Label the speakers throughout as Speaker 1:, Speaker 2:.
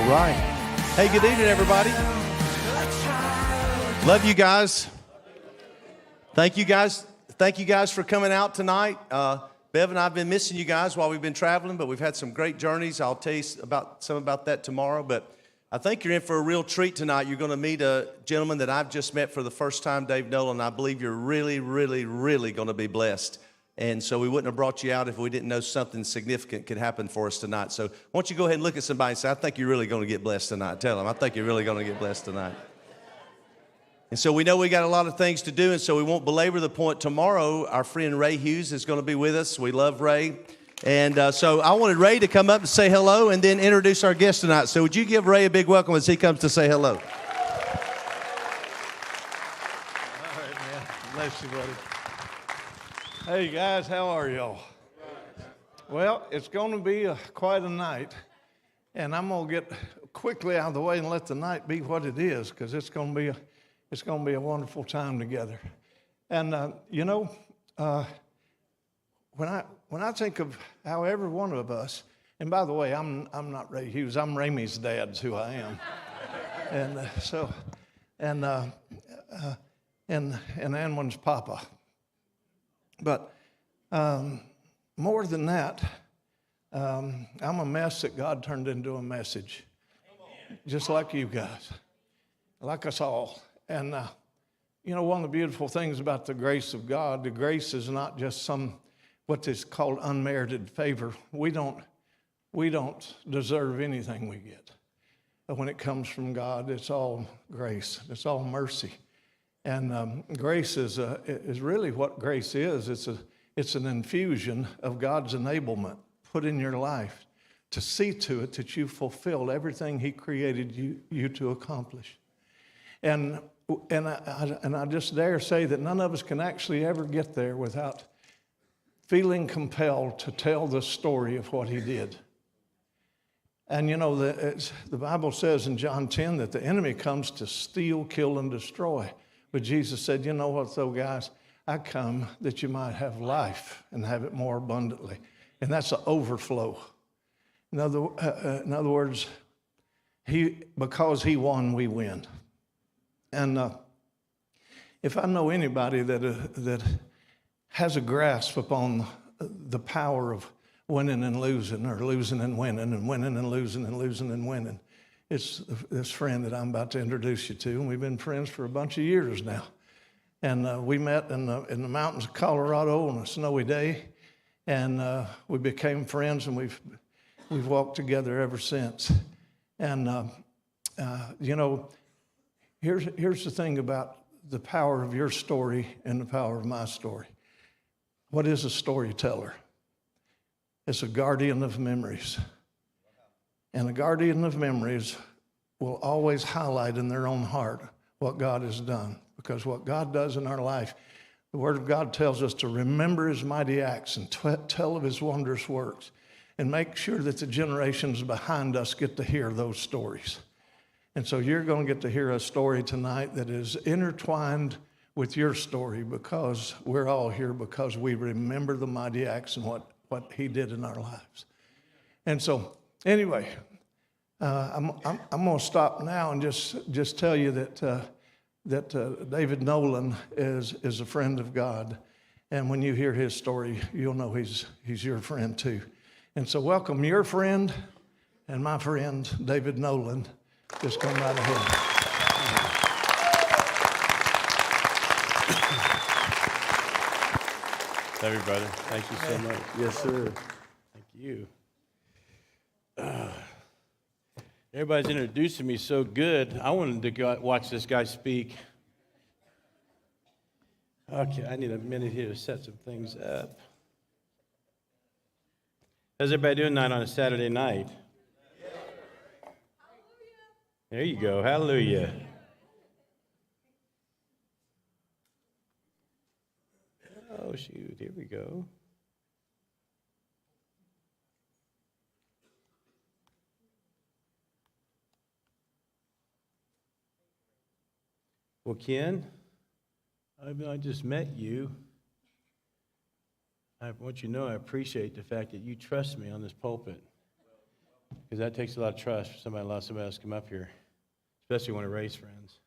Speaker 1: All right. Hey, good evening, everybody. Love you guys. Thank you guys. Thank you guys for coming out tonight. Bev and I have been missing you guys while we've been traveling, but we've had some great journeys. I'll tell you about that tomorrow. But I think you're in for a real treat tonight. You're going to meet a gentleman that I've just met for the first time, Dave Nolan. I believe you're really, really, really going to be blessed. And so we wouldn't have brought you out if we didn't know something significant could happen for us tonight. So why don't you go ahead and look at somebody and say, I think you're really going to get blessed tonight. Tell them, I think you're really going to get blessed tonight. And so we know we got a lot of things to do, and so we won't belabor the point. Tomorrow, our friend Ray Hughes is going to be with us. We love Ray. And so I wanted Ray to come up and say hello and then introduce our guest tonight. So would you give Ray a big welcome as he comes to say hello?
Speaker 2: All right, man. Bless you, buddy. Hey, guys, how are y'all? Well, it's going to be quite a night, and I'm going to get quickly out of the way and let the night be what it is, because it's going to be a wonderful time together. And when I think of how every one of us, and by the way, I'm not Ray Hughes. I'm Ramey's dad's who I am, and Anwan's papa. But more than that, I'm a mess that God turned into a message, just like you guys, like us all. And, one of the beautiful things about the grace of God, the grace is not just what is called unmerited favor. We don't deserve anything we get. But when it comes from God, it's all grace. It's all mercy. And grace is really what grace is. It's an infusion of God's enablement put in your life to see to it that you fulfilled everything He created you to accomplish. And I just dare say that none of us can actually ever get there without feeling compelled to tell the story of what He did. And the Bible says in John 10 that the enemy comes to steal, kill, and destroy. But Jesus said, you know what though, guys? I come that you might have life and have it more abundantly. And that's an overflow. In other words, because He won, we win. And if I know anybody that has a grasp upon the power of winning and losing, or losing and winning, and winning and losing and losing and winning, it's this friend that I'm about to introduce you to, and we've been friends for a bunch of years now. And we met in the mountains of Colorado on a snowy day, and we became friends, and we've walked together ever since. And here's the thing about the power of your story and the power of my story. What is a storyteller? It's a guardian of memories. And a guardian of memories will always highlight in their own heart what God has done. Because what God does in our life, the Word of God tells us to remember His mighty acts and tell of His wondrous works, and make sure that the generations behind us get to hear those stories. And so you're going to get to hear a story tonight that is intertwined with your story, because we're all here because we remember the mighty acts and what He did in our lives. And so, anyway, I'm going to stop now and just tell you that David Nolan is a friend of God, and when you hear his story, you'll know he's your friend too. And so, welcome your friend and my friend David Nolan. Just come right ahead.
Speaker 3: Everybody, thank you so much.
Speaker 2: Yes, sir.
Speaker 3: Thank you. Everybody's introducing me so good. I wanted to go watch this guy speak. Okay, I need a minute here to set some things up. How's everybody doing tonight on a Saturday night? There you go. Hallelujah. Oh, shoot. Here we go. Well, Ken, I just met you. I want you to know I appreciate the fact that you trust me on this pulpit. because that takes a lot of trust for somebody to allow somebody else to come up here, especially when it Ray's friends.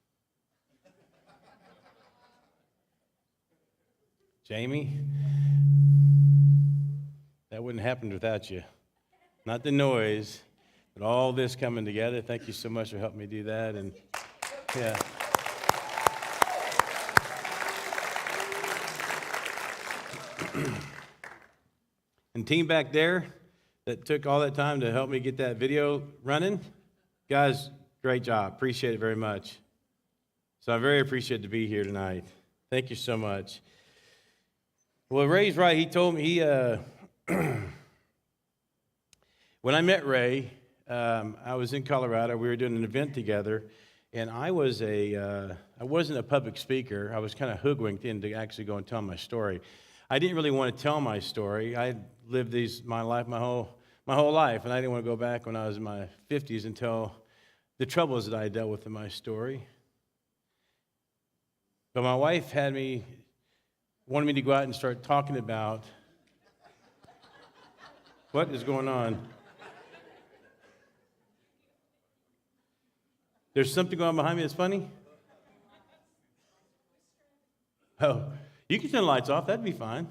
Speaker 3: Jamie, that wouldn't happen without you. Not the noise, but all this coming together. Thank you so much for helping me do that. And yeah. And team back there that took all that time to help me get that video running, guys, great job. Appreciate it very much. So I'm very appreciative to be here tonight. Thank you so much. Well, Ray's right. He told me when I met Ray, I was in Colorado. We were doing an event together, and I wasn't a public speaker. I was kind of hoodwinked into actually going and tell my story. I didn't really want to tell my story. I lived my whole life, and I didn't want to go back when I was in my 50s and tell the troubles that I dealt with in my story. But my wife wanted me to go out and start talking about what is going on. There's something going on behind me that's funny? Oh, you can turn the lights off. That'd be fine.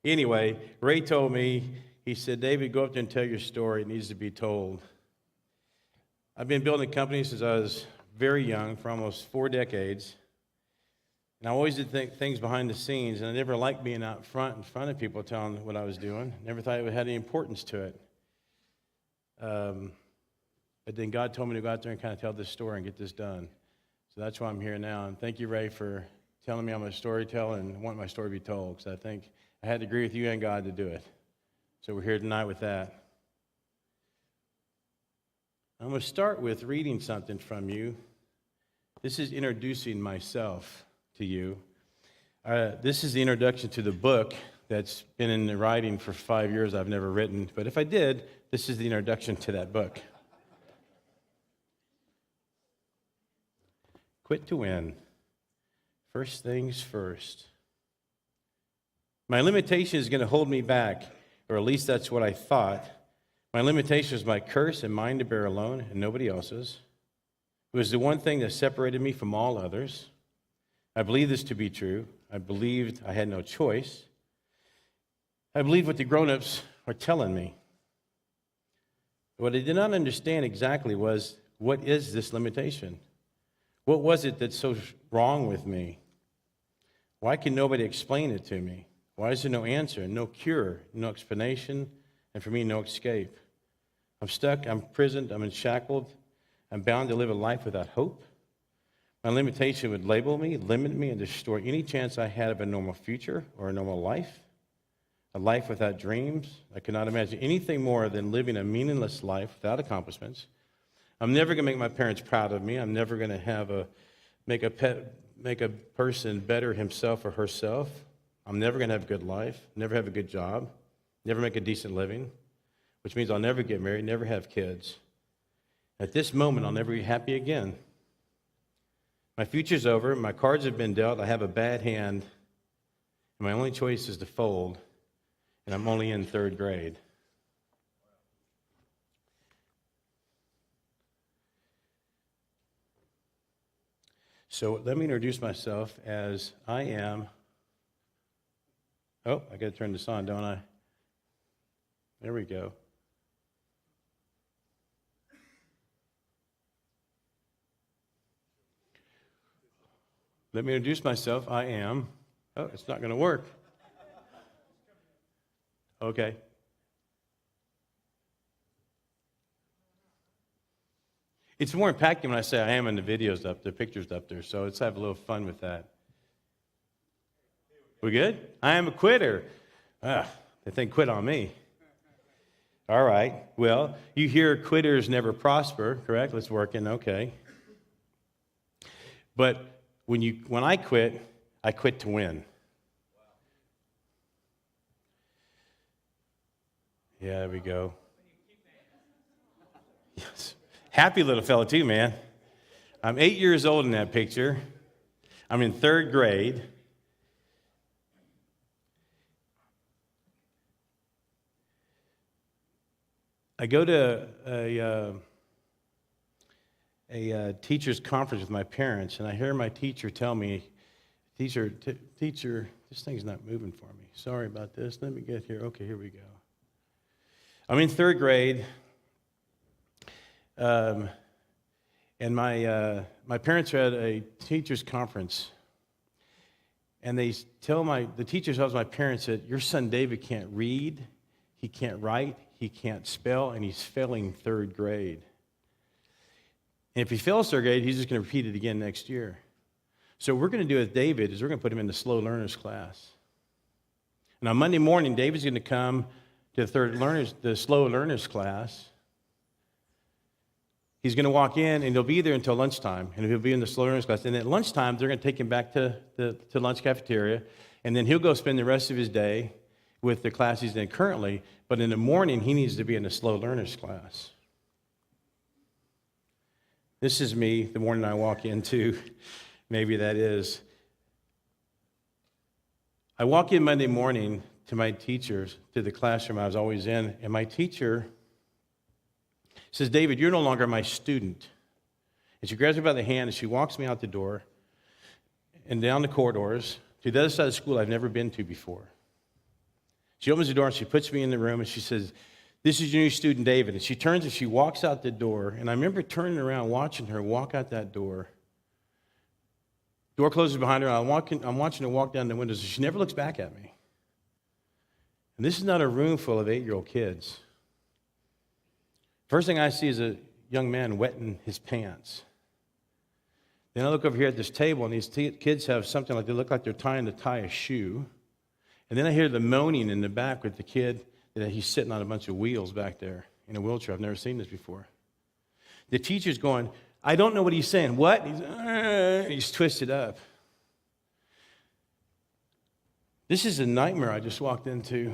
Speaker 3: Anyway, Ray told me, he said, David, go up there and tell your story. It needs to be told. I've been building a company since I was very young, for almost 4 decades. And I always did things behind the scenes, and I never liked being out front in front of people telling what I was doing. Never thought it had any importance to it. But then God told me to go out there and kind of tell this story and get this done. So that's why I'm here now. And thank you, Ray, for telling me I'm a storyteller and want my story to be told, because I think I had to agree with you and God to do it. So we're here tonight with that. I'm going to start with reading something from you. This is introducing myself to you. This is the introduction to the book that's been in the writing for 5 years. I've never written, but if I did, this is the introduction to that book. Quit to win. First things first. My limitation is going to hold me back, or at least that's what I thought. My limitation is my curse and mine to bear alone, and nobody else's. It was the one thing that separated me from all others. I believed this to be true. I believed I had no choice. I believed what the grown-ups were telling me. What I did not understand exactly was, what is this limitation? What was it that's so wrong with me? Why can nobody explain it to me? Why is there no answer, no cure, no explanation, and for me, no escape? I'm stuck, I'm imprisoned, I'm shackled, I'm bound to live a life without hope. My limitation would label me, limit me, and destroy any chance I had of a normal future or a normal life. A life without dreams. I could not imagine anything more than living a meaningless life without accomplishments. I'm never going to make my parents proud of me. I'm never going to make a person better himself or herself. I'm never going to have a good life, never have a good job, never make a decent living, which means I'll never get married, never have kids. At this moment, I'll never be happy again. My future's over. My cards have been dealt. I have a bad hand. And my only choice is to fold. And I'm only in 3rd grade. So let me introduce myself as I am. Oh, I got to turn this on, don't I? There we go. Let me introduce myself. I am. Oh, it's not going to work. Okay. It's more impacting when I say I am and the video's up, the picture's up there, so let's have a little fun with that. We good? I am a quitter. They think quit on me. All right. Well, you hear quitters never prosper, correct? Let's work in, okay. But when I quit to win. Yeah, there we go. Yes. Happy little fellow too, man. I'm 8 years old in that picture. I'm in 3rd grade. I go to a teacher's conference with my parents, and I hear my teacher tell me, teacher, this thing's not moving for me. Sorry about this. Let me get here. Okay, here we go. I'm in third grade, and my parents are at a teacher's conference, and the teacher tells my parents that your son David can't read, he can't write, he can't spell, and he's failing third grade. And if he fails third grade, he's just going to repeat it again next year. So what we're going to do with David is we're going to put him in the slow learners class. And on Monday morning, David's going to come to the slow learners class. He's going to walk in, and he'll be there until lunchtime, and he'll be in the slow learners class. And at lunchtime, they're going to take him back to the lunch cafeteria, and then he'll go spend the rest of his day with the class he's in currently. But in the morning, he needs to be in the slow learners class. This is me the morning I walk into, maybe that is. I walk in Monday morning to my teachers, to the classroom I was always in, and my teacher says, David, you're no longer my student. And she grabs me by the hand, and she walks me out the door and down the corridors to the other side of the school I've never been to before. She opens the door, and she puts me in the room, and she says, this is your new student, David. And she turns and she walks out the door. And I remember turning around, watching her walk out that door. Door closes behind her. I'm watching her walk down the windows. She never looks back at me. And this is not a room full of 8-year-old kids. First thing I see is a young man wetting his pants. Then I look over here at this table, and these kids have something like they look like they're trying to tie a shoe. And then I hear the moaning in the back with the kid. That he's sitting on a bunch of wheels back there in a wheelchair. I've never seen this before. The teacher's going, I don't know what he's saying. What? He's twisted up. This is a nightmare I just walked into.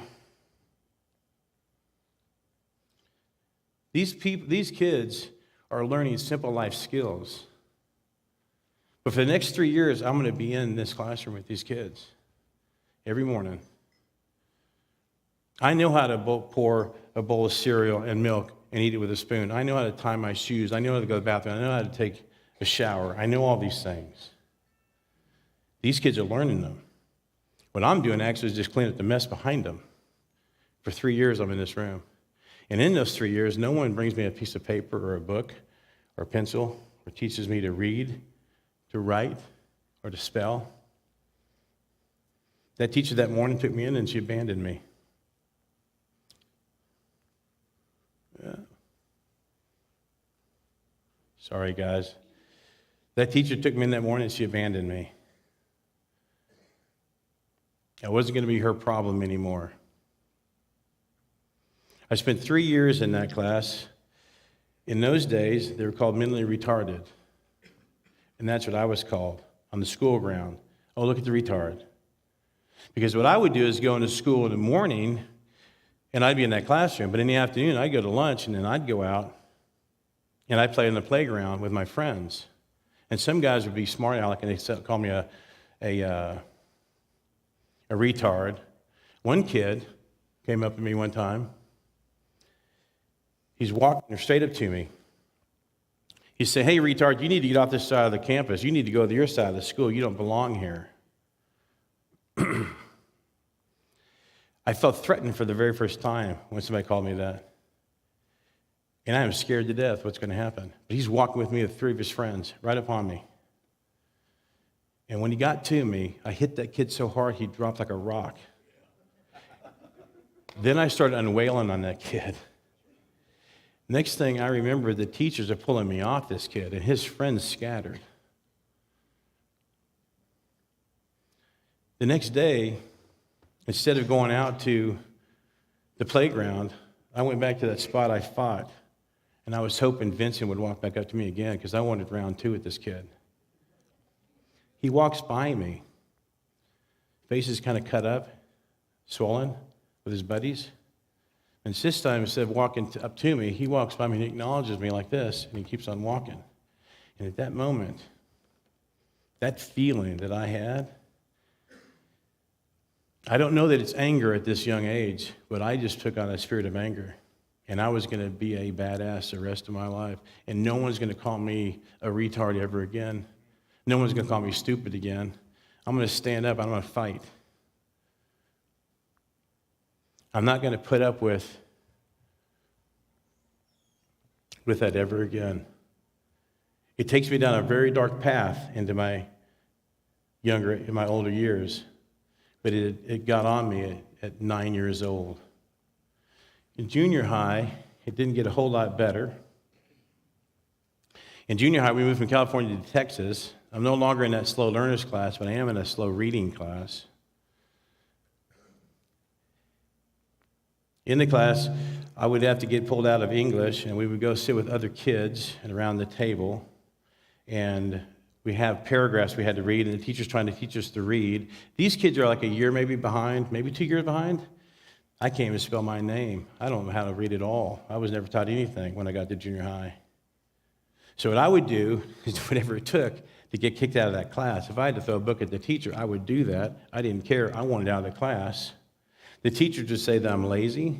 Speaker 3: These kids are learning simple life skills. But for the next 3 years, I'm going to be in this classroom with these kids every morning. I know how to pour a bowl of cereal and milk and eat it with a spoon. I know how to tie my shoes. I know how to go to the bathroom. I know how to take a shower. I know all these things. These kids are learning them. What I'm doing actually is just clean up the mess behind them. For 3 years, I'm in this room. And in those 3 years, no one brings me a piece of paper or a book or a pencil or teaches me to read, to write, or to spell. That teacher that morning took me in and she abandoned me. Yeah. Sorry, guys. That teacher took me in that morning and she abandoned me. I wasn't going to be her problem anymore. I spent 3 years in that class. In those days, they were called mentally retarded. And that's what I was called on the school ground. Oh, look at the retard. Because what I would do is go into school in the morning, and I'd be in that classroom. But in the afternoon, I'd go to lunch, and then I'd go out, and I'd play in the playground with my friends. And some guys would be smart aleck, and they'd call me a retard. One kid came up to me one time. He's walking straight up to me. He said, hey, retard, you need to get off this side of the campus. You need to go to your side of the school. You don't belong here. I felt threatened for the very first time when somebody called me that. And I am scared to death what's going to happen. But he's walking with me with 3 of his friends right upon me. And when he got to me, I hit that kid so hard he dropped like a rock. Then I started unwailing on that kid. Next thing I remember, the teachers are pulling me off this kid, and his friends scattered. The next day, instead of going out to the playground, I went back to that spot I fought, and I was hoping Vincent would walk back up to me again because I wanted round 2 with this kid. He walks by me, face is kind of cut up, swollen, with his buddies. And this time, instead of walking up to me, he walks by me and he acknowledges me like this, and he keeps on walking. And at that moment, that feeling that I had, I don't know that it's anger at this young age, but I just took on a spirit of anger. And I was going to be a badass the rest of my life. And no one's going to call me a retard ever again. No one's going to call me stupid again. I'm going to stand up. I'm going to fight. I'm not going to put up with that ever again. It takes me down a very dark path into my older years, but it got on me at 9 years old. In junior high, it didn't get a whole lot better. In junior high, we moved from California to Texas. I'm no longer in that slow learners class, but I am in a slow reading class. In the class, I would have to get pulled out of English, and we would go sit with other kids around the table, and we have paragraphs we had to read, and the teacher's trying to teach us to read. These kids are like a year maybe behind, maybe 2 years behind. I can't even spell my name. I don't know how to read at all. I was never taught anything when I got to junior high. So what I would do is whatever it took to get kicked out of that class. If I had to throw a book at the teacher, I would do that. I didn't care. I wanted out of the class. The teacher would say that I'm lazy,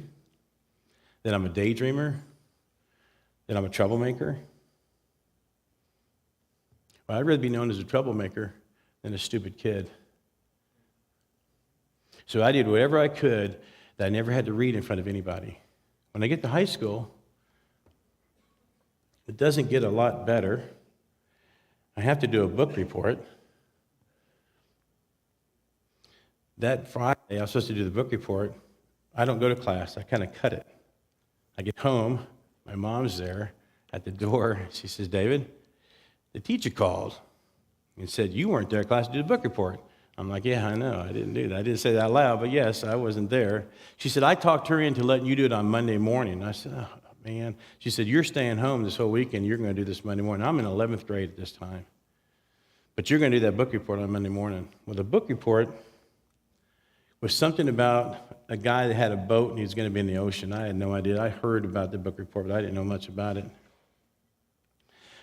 Speaker 3: that I'm a daydreamer, that I'm a troublemaker. Well, I'd rather be known as a troublemaker than a stupid kid. So I did whatever I could that I never had to read in front of anybody. When I get to high school, it doesn't get a lot better. I have to do a book report. That Friday, I was supposed to do the book report. I don't go to class. I kind of cut it. I get home. My mom's there at the door. She says, David, the teacher called and said, you weren't there in class to do the book report. I'm like, yeah, I know. I didn't do that. I didn't say that out loud, but yes, I wasn't there. She said, I talked her into letting you do it on Monday morning. I said, oh, man. She said, you're staying home this whole weekend. You're going to do this Monday morning. I'm in 11th grade at this time. But you're going to do that book report on Monday morning. Well, the book report was something about a guy that had a boat and he was going to be in the ocean. I had no idea. I heard about the book report, but I didn't know much about it.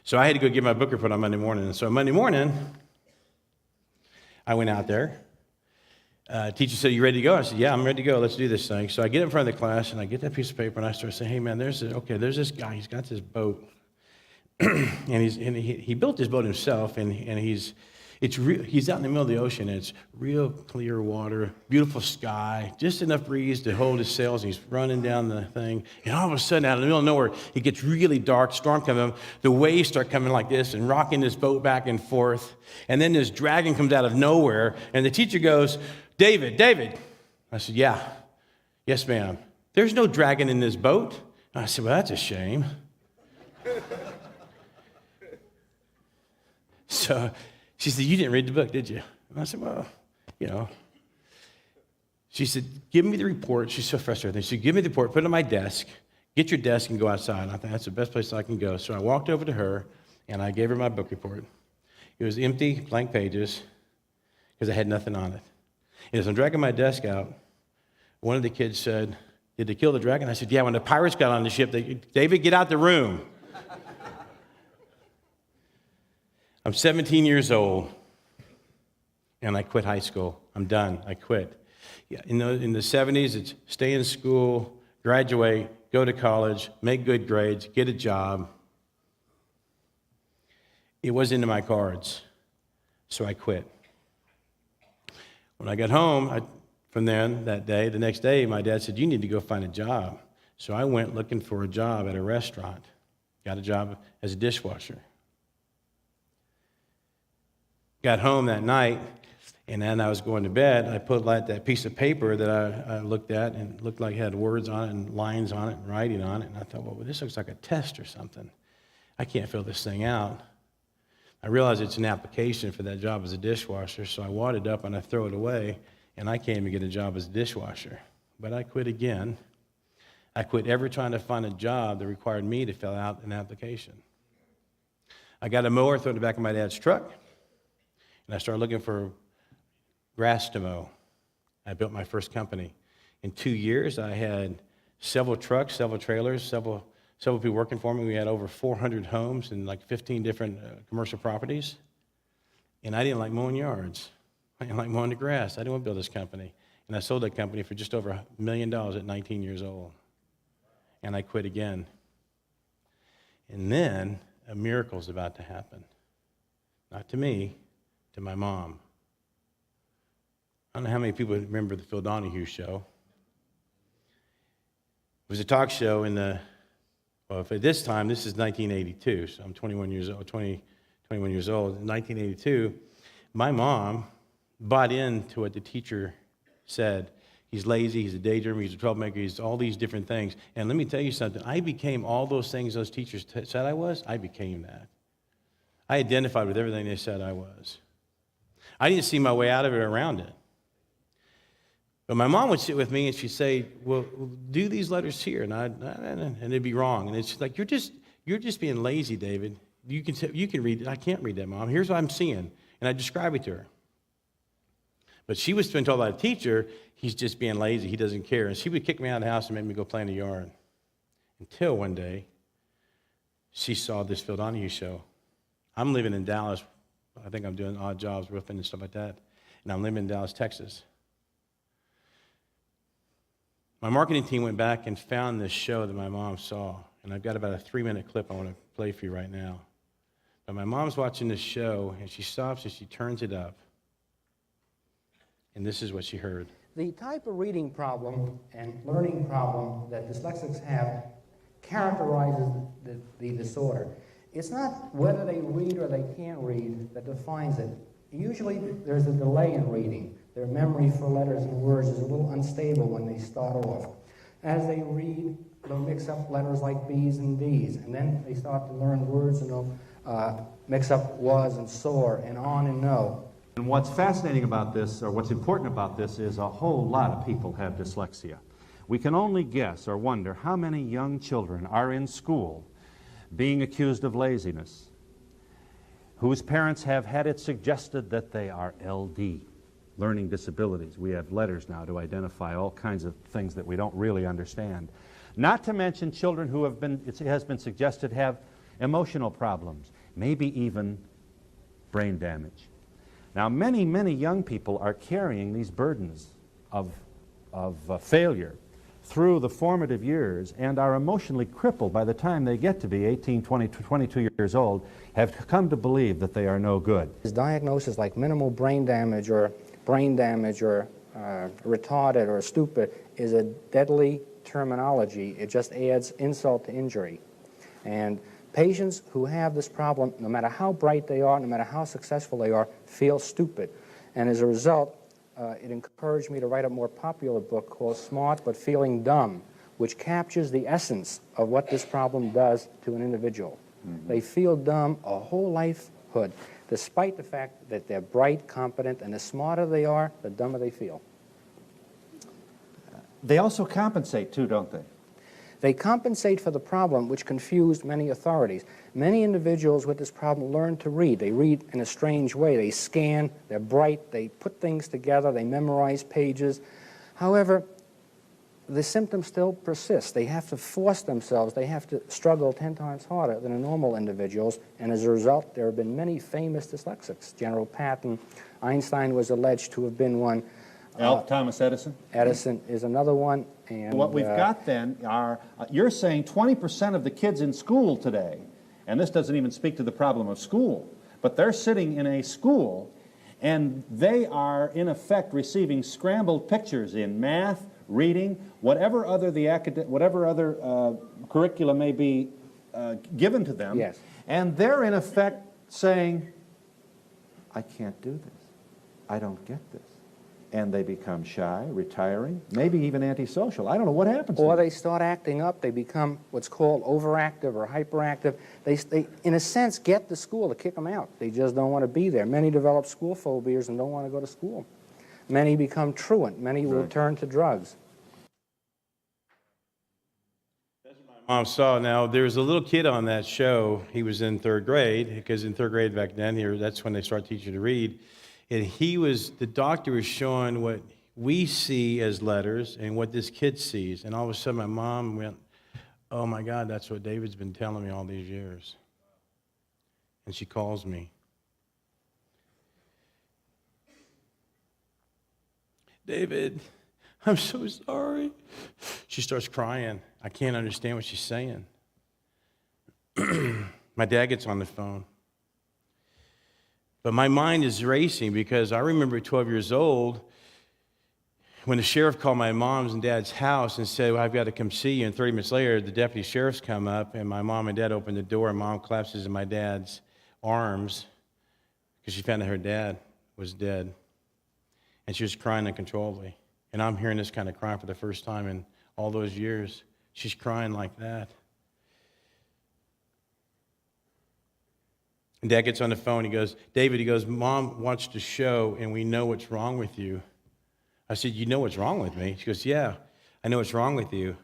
Speaker 3: So I had to go give my book report on Monday morning. And so Monday morning, I went out there. Teacher said, you ready to go? I said, yeah, I'm ready to go. Let's do this thing. So I get in front of the class, and I get that piece of paper, and I start saying, hey, man, there's this guy. He's got this boat. and he built this boat himself, and he's out in the middle of the ocean, and it's real clear water, beautiful sky, just enough breeze to hold his sails, and he's running down the thing. And all of a sudden, out in the middle of nowhere, it gets really dark, storm coming, the waves start coming like this and rocking this boat back and forth. And then this dragon comes out of nowhere, and the teacher goes, David. I said, yeah. Yes, ma'am. There's no dragon in this boat. I said, well, that's a shame. So she said, you didn't read the book, did you? And I said, well, you know. She said, give me the report. She's so frustrated. She said, give me the report, put it on my desk, get your desk and go outside. And I thought, that's the best place I can go. So I walked over to her, and I gave her my book report. It was empty, blank pages, because I had nothing on it. And as I'm dragging my desk out, one of the kids said, did they kill the dragon? I said, yeah, when the pirates got on the ship, David, get out the room. I'm 17 years old, and I quit high school. I'm done. I quit. Yeah, in the 70s, it's stay in school, graduate, go to college, make good grades, get a job. It wasn't in my cards, so I quit. When I got home from then that day, the next day, my dad said, you need to go find a job. So I went looking for a job at a restaurant, got a job as a dishwasher. Got home that night, and then I was going to bed. I put like that piece of paper that I looked at, and it looked like it had words on it and lines on it and writing on it. And I thought, well, this looks like a test or something. I can't fill this thing out. I realized it's an application for that job as a dishwasher, so I wad it up and I throw it away, and I can't even get a job as a dishwasher. But I quit again. I quit ever trying to find a job that required me to fill out an application. I got a mower, threw it in the back of my dad's truck, and I started looking for grass to mow. I built my first company. In 2 years, I had several trucks, several trailers, several people working for me. We had over 400 homes and like 15 different commercial properties. And I didn't like mowing yards. I didn't like mowing the grass. I didn't want to build this company. And I sold that company for just over $1 million at 19 years old. and I quit again. And then a miracle's about to happen. Not to me, to my mom. I don't know how many people remember the Phil Donahue show. It was a talk show at this time, this is 1982, so I'm 21 years old. In 1982, my mom bought into what the teacher said. He's lazy, he's a daydreamer, he's a troublemaker, he's all these different things. And let me tell you something, I became all those things those teachers said I was, I became that. I identified with everything they said I was. I didn't see my way out of it or around it. But my mom would sit with me and she'd say, well, do these letters here. And it'd be wrong. And it's like, you're just being lazy, David. You can read it. I can't read that, Mom. Here's what I'm seeing. And I describe it to her. But she was been told by a teacher, he's just being lazy. He doesn't care. And she would kick me out of the house and make me go play in the yard. Until one day, she saw this Phil Donahue show. I'm living in Dallas. I think I'm doing odd jobs, roofing and stuff like that. And I'm living in Dallas, Texas. My marketing team went back and found this show that my mom saw. And I've got about a 3-minute clip I want to play for you right now. But my mom's watching this show, and she stops and she turns it up. And this is what she heard.
Speaker 4: The type of reading problem and learning problem that dyslexics have characterizes the disorder. It's not whether they read or they can't read that defines it. Usually there's a delay in reading. Their memory for letters and words is a little unstable when they start off. As they read, they'll mix up letters like B's and D's, and then they start to learn words and they'll mix up was and soar and on and no.
Speaker 5: And what's fascinating about this, or what's important about this, is a whole lot of people have dyslexia. We can only guess or wonder how many young children are in school being accused of laziness, whose parents have had it suggested that they are LD, learning disabilities. We have letters now to identify all kinds of things that we don't really understand. Not to mention children who have been, it has been suggested, have emotional problems, maybe even brain damage. Now, many, many young people are carrying these burdens of failure through the formative years and are emotionally crippled by the time they get to be 18, 20, 22 years old, have come to believe that they are no good.
Speaker 4: His diagnosis like minimal brain damage or retarded or stupid is a deadly terminology. It just adds insult to injury. And patients who have this problem, no matter how bright they are, no matter how successful they are, feel stupid. And as a result, it encouraged me to write a more popular book called Smart But Feeling Dumb, which captures the essence of what this problem does to an individual. Mm-hmm. They feel dumb a whole lifehood, despite the fact that they're bright, competent, and the smarter they are, the dumber they feel.
Speaker 5: They also compensate too, don't they?
Speaker 4: They compensate for the problem, which confused many authorities. Many individuals with this problem learn to read. They read in a strange way. They scan, they're bright, they put things together, they memorize pages. However, the symptoms still persist. They have to force themselves. They have to struggle 10 times harder than a normal individuals, and as a result, there have been many famous dyslexics. General Patton, Einstein was alleged to have been one.
Speaker 5: Thomas Edison?
Speaker 4: Edison is another one. And
Speaker 5: what we've got then are, you're saying 20% of the kids in school today, and this doesn't even speak to the problem of school, but they're sitting in a school and they are in effect receiving scrambled pictures in math, reading, whatever other curriculum may be given to them.
Speaker 4: Yes.
Speaker 5: And they're in effect saying, I can't do this. I don't get this. And they become shy, retiring, maybe even antisocial. I don't know what happens to them.
Speaker 4: Or they start acting up. They become what's called overactive or hyperactive. They, in a sense, get the school to kick them out. They just don't want to be there. Many develop school phobias and don't want to go to school. Many become truant. Many will turn to drugs.
Speaker 3: Mom saw. Now, there was a little kid on that show. He was in 3rd grade, because in 3rd grade back then, that's when they start teaching to read. And the doctor was showing what we see as letters and what this kid sees. And all of a sudden, my mom went, oh my God, that's what David's been telling me all these years. And she calls me. David, I'm so sorry. She starts crying. I can't understand what she's saying. My dad gets on the phone. But my mind is racing because I remember at 12 years old when the sheriff called my mom's and dad's house and said, well, I've got to come see you. And 30 minutes later, the deputy sheriffs come up, and my mom and dad open the door, and mom collapses in my dad's arms because she found out her dad was dead. And she was crying uncontrollably. And I'm hearing this kind of crying for the first time in all those years. She's crying like that. And Dad gets on the phone. He goes, David, he goes, Mom watched a show, and we know what's wrong with you. I said, you know what's wrong with me? She goes, yeah, I know what's wrong with you.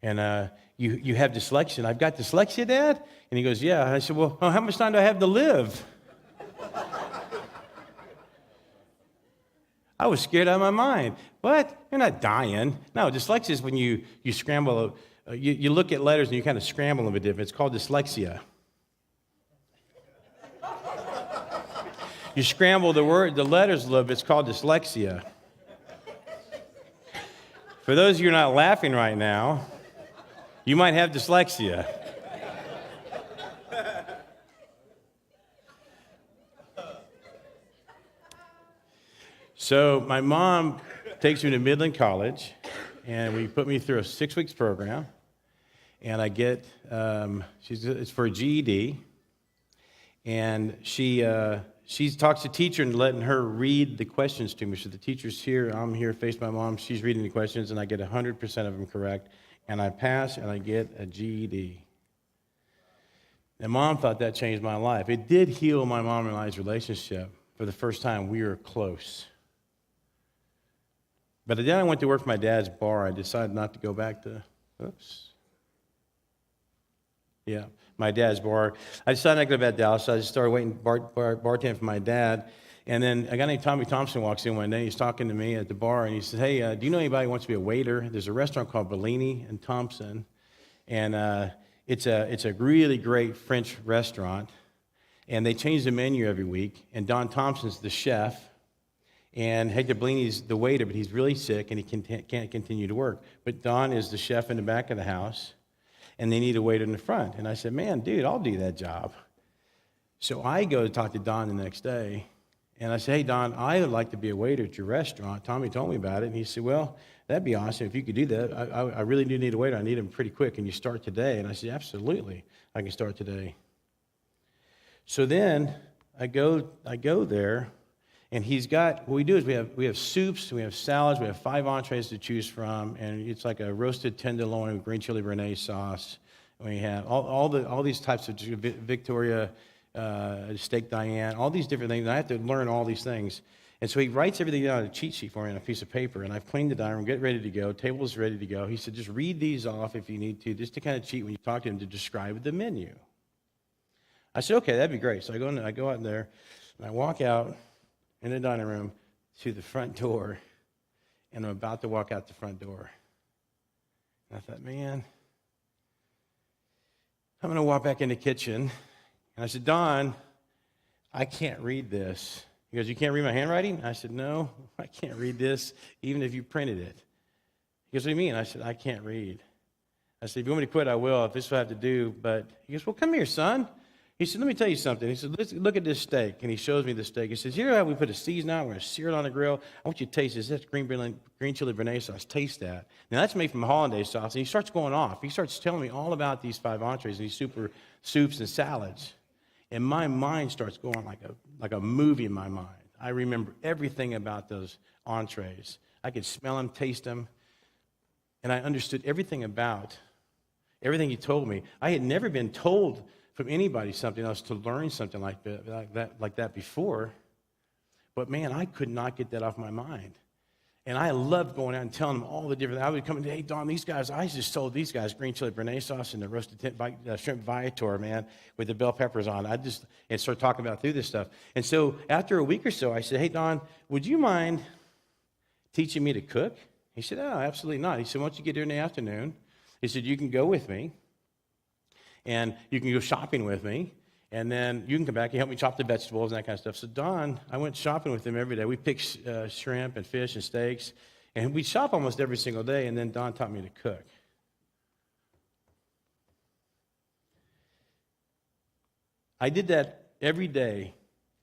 Speaker 3: And you have dyslexia. And I've got dyslexia, Dad? And he goes, yeah. I said, well, how much time do I have to live? I was scared out of my mind. What? You're not dying. No, dyslexia is when you scramble. You look at letters and you kind of scramble them a bit different. It's called dyslexia. You scramble the letters a little bit. It's called dyslexia. For those of you who are not laughing right now, you might have dyslexia. So my mom takes me to Midland College, and we put me through a 6-week program, and I get, it's for a GED, and she talks to the teacher and letting her read the questions to me. So the teacher's here, I'm here, face my mom, she's reading the questions, and I get 100% of them correct, and I pass, and I get a GED. And Mom thought that changed my life. It did heal my mom and I's relationship. For the first time, we were close. But the day I went to work for my dad's bar, I decided not to go back to, my dad's bar. I decided not to go back to Dallas, so I just started waiting bartending for my dad. And then a guy named Tommy Thompson walks in one day. He's talking to me at the bar, and he says, hey, do you know anybody who wants to be a waiter? There's a restaurant called Bellini and Thompson, and it's a really great French restaurant, and they change the menu every week, and Don Thompson's the chef, and Hector Bellini's the waiter, but he's really sick, and he can't continue to work. But Don is the chef in the back of the house, and they need a waiter in the front. And I said, man, dude, I'll do that job. So I go to talk to Don the next day, and I said, hey, Don, I would like to be a waiter at your restaurant. Tommy told me about it, and he said, well, that'd be awesome if you could do that. I really do need a waiter. I need him pretty quick. Can you start today? And I said, absolutely, I can start today. So then I go there, and he's got, what we do is we have soups, we have salads, we have 5 entrees to choose from, and it's like a roasted tenderloin with green chili béarnaise sauce. We have all these types of Victoria steak Diane, all these different things. And I have to learn all these things. And so he writes everything down on a cheat sheet for me on a piece of paper, and I've cleaned the dining room, get ready to go, table's ready to go. He said, just read these off if you need to, just to kind of cheat when you talk to him to describe the menu. I said, okay, that'd be great. So I go out there, and I walk out in the dining room to the front door, and I'm about to walk out the front door. And I thought, man, I'm going to walk back in the kitchen. And I said, Don, I can't read this. He goes, you can't read my handwriting? I said, no, I can't read this, even if you printed it. He goes, what do you mean? I said, I can't read. I said, if you want me to quit, I will, if this is what I have to do. But he goes, well, come here, son. He said, let me tell you something. He said, look at this steak. And he shows me the steak. He says, you know how we put a season on it, we're going to sear it on the grill? I want you to taste this. That's green chili béarnaise sauce. Taste that. Now, that's made from hollandaise sauce. And he starts going off. He starts telling me all about these 5 entrees and these super soups and salads. And my mind starts going like a movie in my mind. I remember everything about those entrees. I could smell them, taste them, and I understood everything about everything he told me. I had never been told from anybody something else to learn something like that before. But man, I could not get that off my mind. And I loved going out and telling them all the different. I would come and say, hey, Don, these guys, I just told these guys green chili béarnaise sauce and the roasted shrimp viator, man, with the bell peppers on. And start talking about through this stuff. And so after a week or so, I said, hey, Don, would you mind teaching me to cook? He said, oh, absolutely not. He said, why don't you get here in the afternoon? He said, you can go with me, and you can go shopping with me, and then you can come back and help me chop the vegetables and that kind of stuff. So Don, I went shopping with him every day. We picked shrimp and fish and steaks, And we'd shop almost every single day, and then Don taught me to cook. I did that every day,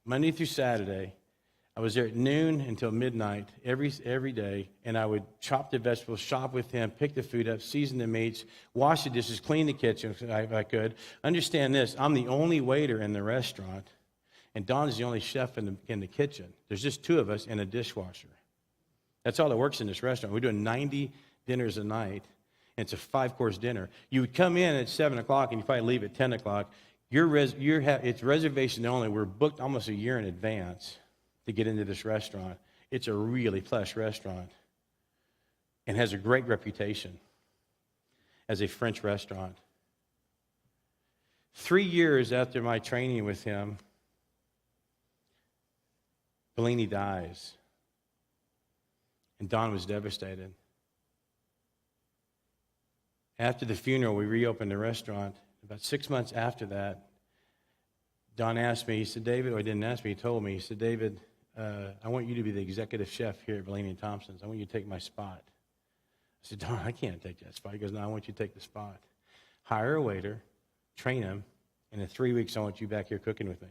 Speaker 3: Monday through Saturday. I was there at noon until midnight every day, and I would chop the vegetables, shop with him, pick the food up, season the meats, wash the dishes, clean the kitchen if I could. Understand this, I'm the only waiter in the restaurant, and Don's the only chef in the kitchen. There's just two of us and a dishwasher. That's all that works in this restaurant. We're doing 90 dinners a night, and it's a 5-course dinner. You would come in at 7 o'clock, and you probably leave at 10 o'clock. It's reservation only. We're booked almost a year in advance to get into this restaurant. It's a really plush restaurant and has a great reputation as a French restaurant. 3 years after my training with him, Bellini dies, and Don was devastated. After the funeral, we reopened the restaurant. About 6 months after that, Don asked me, he said, David, or he didn't ask me, he told me, he said, David, I want you to be the executive chef here at Bellini and Thompson's. I want you to take my spot. I said, Don, I can't take that spot. He goes, no, I want you to take the spot. Hire a waiter, train him, and in 3 weeks, I want you back here cooking with me.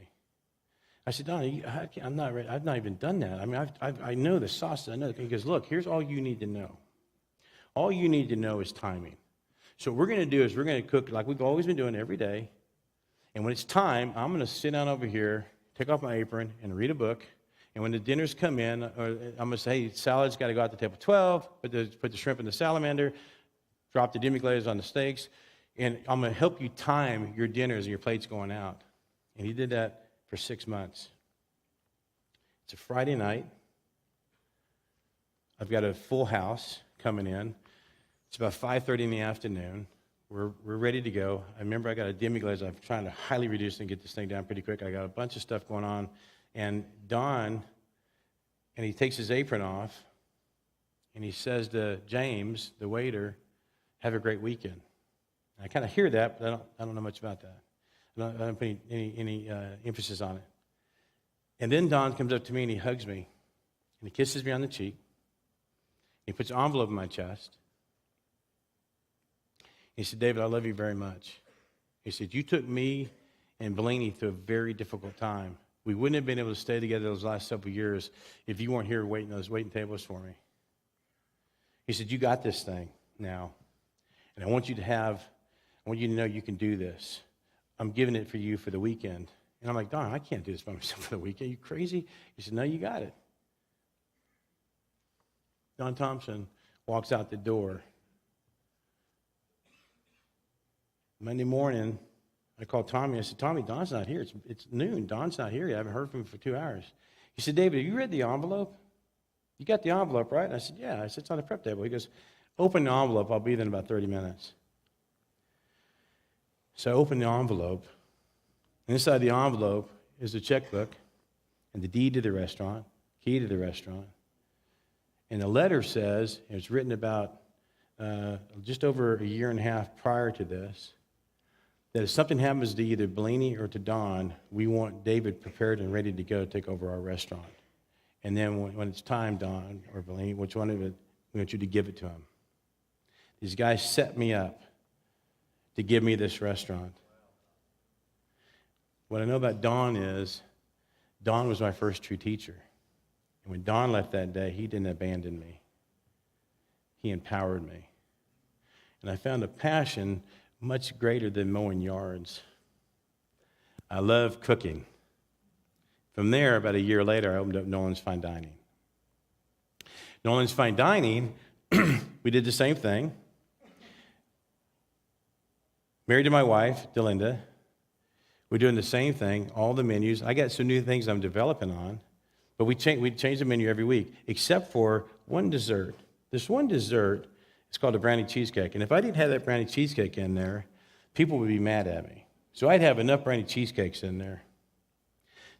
Speaker 3: I said, Don, I'm not ready. I've not even done that. I mean, I know the sauce. I know. He goes, look, here's all you need to know. All you need to know is timing. So what we're going to do is we're going to cook like we've always been doing every day. And when it's time, I'm going to sit down over here, take off my apron, and read a book. And when the dinners come in, I'm going to say, hey, salad's got to go out to table 12, put the shrimp in the salamander, drop the demi-glaze on the steaks, and I'm going to help you time your dinners and your plates going out. And he did that for 6 months. It's a Friday night. I've got a full house coming in. It's about 5:30 in the afternoon. We're ready to go. I remember I got a demi-glaze. I'm trying to highly reduce and get this thing down pretty quick. I got a bunch of stuff going on. And Don, and he takes his apron off, and he says to James, the waiter, have a great weekend. And I kind of hear that, but I don't know much about that. I don't put any emphasis on it. And then Don comes up to me, and he hugs me, and he kisses me on the cheek. He puts an envelope in my chest. He said, David, I love you very much. He said, you took me and Bellini through a very difficult time. We wouldn't have been able to stay together those last several years if you weren't here waiting tables for me. He said, you got this thing now. And I want you to know you can do this. I'm giving it for you for the weekend. And I'm like, Don, I can't do this by myself for the weekend. Are you crazy? He said, no, you got it. Don Thompson walks out the door. Monday morning, I called Tommy. I said, Tommy, Don's not here. It's noon. Don's not here. I haven't heard from him for 2 hours. He said, David, have you read the envelope? You got the envelope, right? And I said, yeah. I said, it's on the prep table. He goes, open the envelope. I'll be there in about 30 minutes. So I opened the envelope. Inside the envelope is a checkbook and the deed to the restaurant, key to the restaurant. And the letter says, and it's written about just over a year and a half prior to this, that if something happens to either Bellini or to Don, we want David prepared and ready to go to take over our restaurant. And then when it's time, Don or Bellini, which one of it, we want you to give it to him. These guys set me up to give me this restaurant. What I know about Don is, Don was my first true teacher. And when Don left that day, he didn't abandon me. He empowered me. And I found a passion much greater than mowing yards. I love cooking. From there, about a year later, I opened up Nolan's Fine Dining. Nolan's Fine Dining, we did the same thing. Married to my wife, Delinda. We're doing the same thing, all the menus. I got some new things I'm developing on, but we change the menu every week, except for one dessert. This one dessert is called a brownie cheesecake, and if I didn't have that brownie cheesecake in there, people would be mad at me. So I'd have enough brownie cheesecakes in there.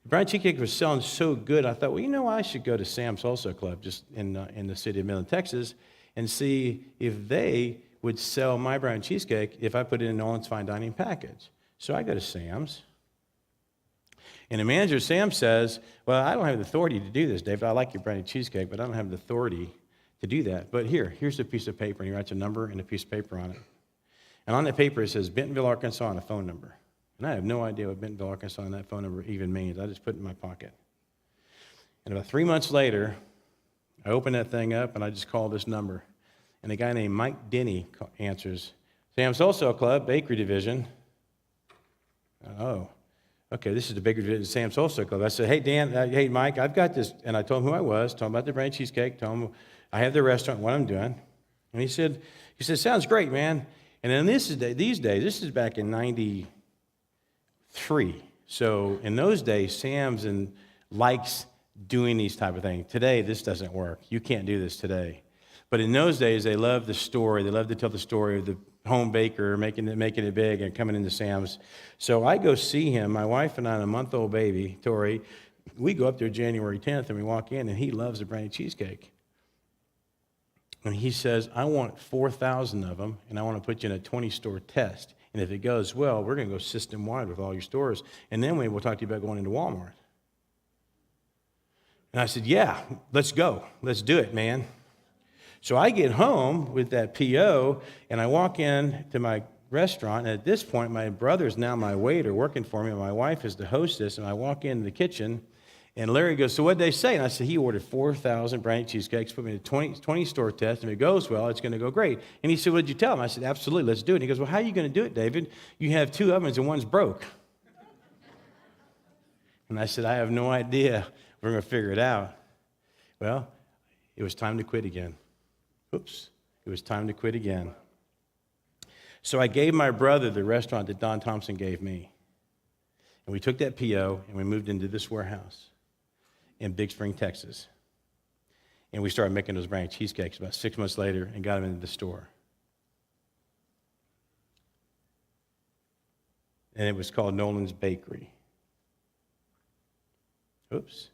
Speaker 3: The brownie cheesecake was selling so good, I thought, well, you know, I should go to Sam's Salsa Club just in the city of Midland, Texas, and see if they would sell my brownie cheesecake if I put it in Nolan's Fine Dining package. So I go to Sam's, and the manager of Sam's says, well, I don't have the authority to do this, David. I like your brownie cheesecake, but I don't have the authority to do that. But here's a piece of paper, and he writes a number and a piece of paper on it. And on that paper, it says Bentonville, Arkansas, and a phone number. And I have no idea what Bentonville, Arkansas, and that phone number even means. I just put it in my pocket. And about 3 months later, I open that thing up, and I just call this number. And a guy named Mike Denny answers, Sam's Wholesale Club, Bakery Division. Oh, okay, this is the Bakery Division, Sam's Wholesale Club. I said, hey, Dan, hey, Mike, I've got this. And I told him who I was, told him about the brand cheesecake, told him I have the restaurant, what I'm doing. And he said, sounds great, man. And then these days, this is back in 93. So in those days, Sam's likes doing these type of things. Today, this doesn't work. You can't do this today. But in those days, they loved the story. They loved to tell the story of the home baker making it big and coming into Sam's. So I go see him, my wife and I, and a month-old baby, Tori. We go up there January 10th, and we walk in, and he loves the brownie cheesecake. And he says, I want 4,000 of them, and I want to put you in a 20-store test. And if it goes well, we're going to go system-wide with all your stores. And then we'll talk to you about going into Walmart. And I said, yeah, let's go. Let's do it, man. So I get home with that PO, and I walk in to my restaurant. And at this point, my brother's now my waiter working for me, and my wife is the hostess. And I walk into the kitchen, and Larry goes, so what'd they say? And I said, he ordered 4,000 brownie cheesecakes, put me in a 20-store test, and if it goes well, it's going to go great. And he said, what did you tell him? I said, absolutely, let's do it. And he goes, well, how are you going to do it, David? You have 2 ovens, and one's broke. And I said, I have no idea. We're going to figure it out. Well, it was time to quit again. Oops, it was time to quit again. So I gave my brother the restaurant that Don Thompson gave me. And we took that PO, and we moved into this warehouse in Big Spring, Texas. And we started making those brownie cheesecakes about 6 months later and got them into the store. And it was called Nolan's Bakery. Oops.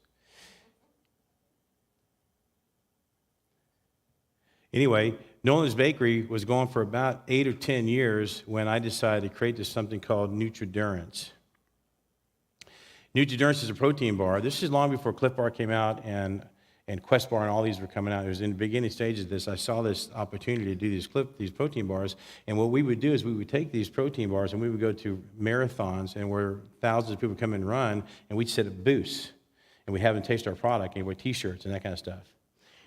Speaker 3: Anyway, Nolan's Bakery was going for about 8 or 10 years when I decided to create this something called Nutridurance. Nutridurance is a protein bar. This is long before Cliff Bar came out and Quest Bar and all these were coming out. It was in the beginning stages of this. I saw this opportunity to do these protein bars. And what we would do is we would take these protein bars and we would go to marathons and where thousands of people come and run, and we'd set up booths. And we'd have them taste our product and wear T-shirts and that kind of stuff.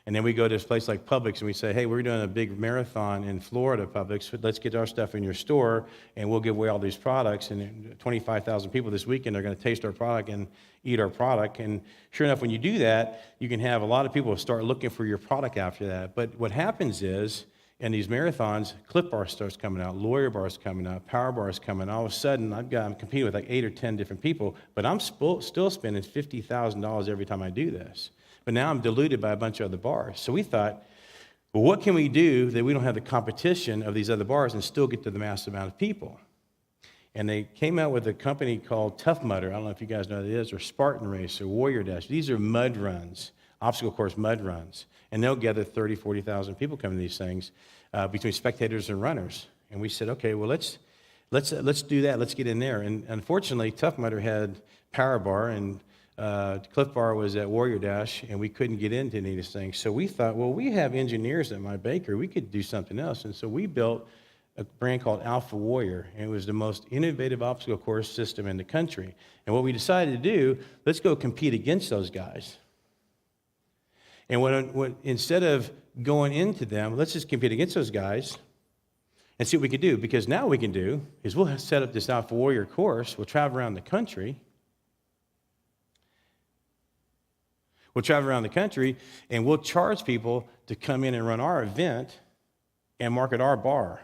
Speaker 3: And then we go to this place like Publix and we say, hey, we're doing a big marathon in Florida, Publix. Let's get our stuff in your store and we'll give away all these products. And 25,000 people this weekend are going to taste our product and eat our product. And sure enough, when you do that, you can have a lot of people start looking for your product after that. But what happens is, in these marathons, Cliff Bar starts coming out, Lawyer Bar's coming out, Power Bar's coming out. All of a sudden, I'm competing with like 8 or 10 different people, but I'm still spending $50,000 every time I do this. But now I'm diluted by a bunch of other bars. So we thought, well, what can we do that we don't have the competition of these other bars and still get to the mass amount of people? And they came out with a company called Tough Mudder. I don't know if you guys know what it is, or Spartan Race, or Warrior Dash. These are mud runs, obstacle course mud runs. And they'll gather 30, 40,000 people coming to these things between spectators and runners. And we said, okay, well, let's do that. Let's get in there. And unfortunately, Tough Mudder had Power Bar, and Cliff Bar was at Warrior Dash, and we couldn't get into any of these things. So we thought, well, we have engineers at my bakery. We could do something else. And so we built a brand called Alpha Warrior, and it was the most innovative obstacle course system in the country. And what we decided to do, let's go compete against those guys. And instead of going into them, let's just compete against those guys and see what we can do. Because now what we can do is we'll set up this Alpha Warrior course. We'll travel around the country. And we'll charge people to come in and run our event and market our bar.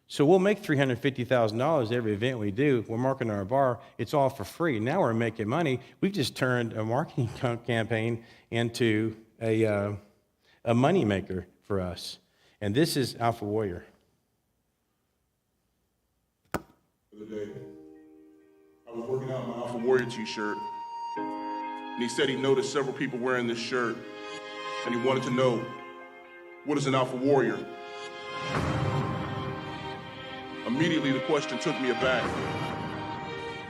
Speaker 3: So we'll make $350,000 every event we do. We're marketing our bar. It's all for free. Now we're making money. We've just turned a marketing campaign into a money maker for us. And this is Alpha Warrior.
Speaker 6: The other day, I was working out in my Alpha Warrior t-shirt, and he said he noticed several people wearing this shirt, and he wanted to know, what is an Alpha Warrior? Immediately, the question took me aback.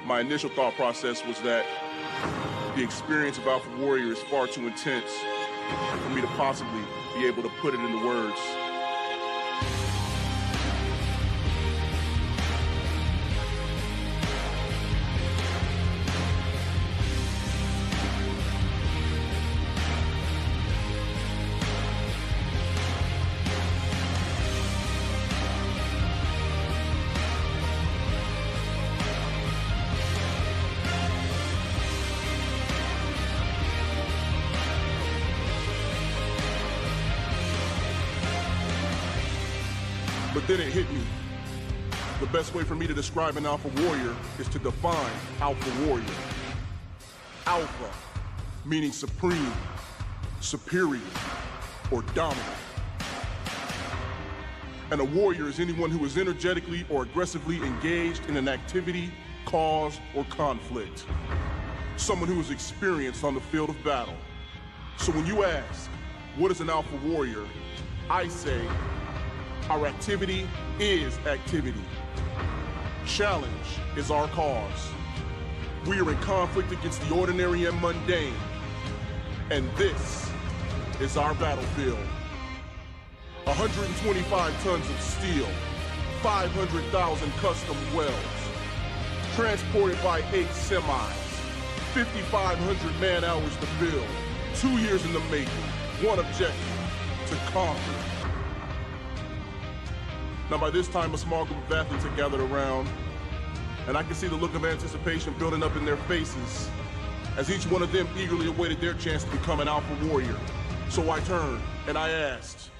Speaker 6: My initial thought process was that the experience of Alpha Warrior is far too intense for me to possibly be able to put it into words. But then it hit me. The best way for me to describe an alpha warrior is to define alpha warrior. Alpha, meaning supreme, superior, or dominant. And a warrior is anyone who is energetically or aggressively engaged in an activity, cause, or conflict. Someone who is experienced on the field of battle. So when you ask, what is an alpha warrior? I say, our activity is activity. Challenge is our cause. We are in conflict against the ordinary and mundane. And this is our battlefield. 125 tons of steel, 500,000 custom welds, transported by 8 semis, 5,500 man-hours to build, 2 years in the making, one objective, to conquer. Now by this time, a small group of athletes had gathered around, and I could see the look of anticipation building up in their faces as each one of them eagerly awaited their chance to become an alpha warrior. So I turned and I asked,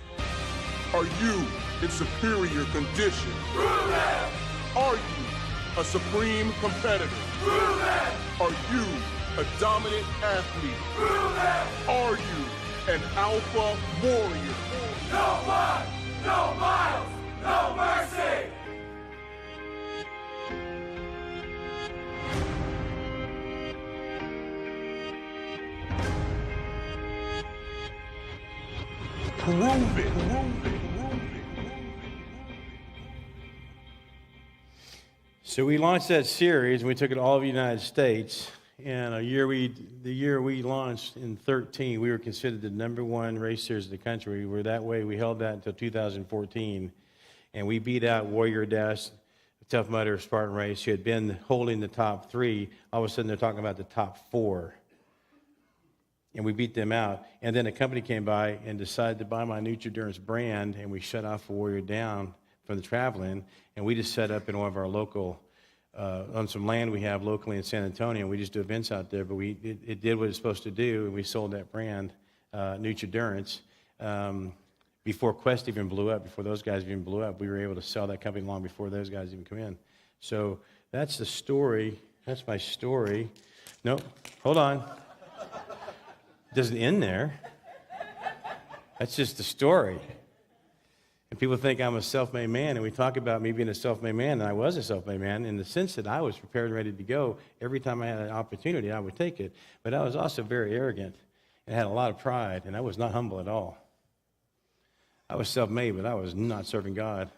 Speaker 6: are you in superior condition? Prove it! Are you a supreme competitor? Prove it! Are you a dominant athlete? Prove it! Are you an alpha warrior? No blood, no miles, no mercy! Prove it.
Speaker 3: So we launched that series, and we took it all over the United States. And the year we launched in 2013, we were considered the #1 race series in the country. We were that way. We held that until 2014. And we beat out Warrior Dash, Tough Mudder, Spartan Race, who had been holding the top 3. All of a sudden, they're talking about the top 4. And we beat them out. And then a company came by and decided to buy my Nutri-Durance brand, and we shut off Warrior down from the traveling. And we just set up in one of our local, on some land we have locally in San Antonio. We just do events out there, but it did what it's supposed to do, and we sold that brand, Nutri-Durance. Before Quest even blew up, before those guys even blew up, we were able to sell that company long before those guys even come in. So that's the story. That's my story. Nope, hold on. It doesn't end there. That's just the story. And people think I'm a self-made man, and we talk about me being a self-made man, and I was a self-made man in the sense that I was prepared and ready to go. Every time I had an opportunity, I would take it. But I was also very arrogant and had a lot of pride, and I was not humble at all. I was self-made, but I was not serving God.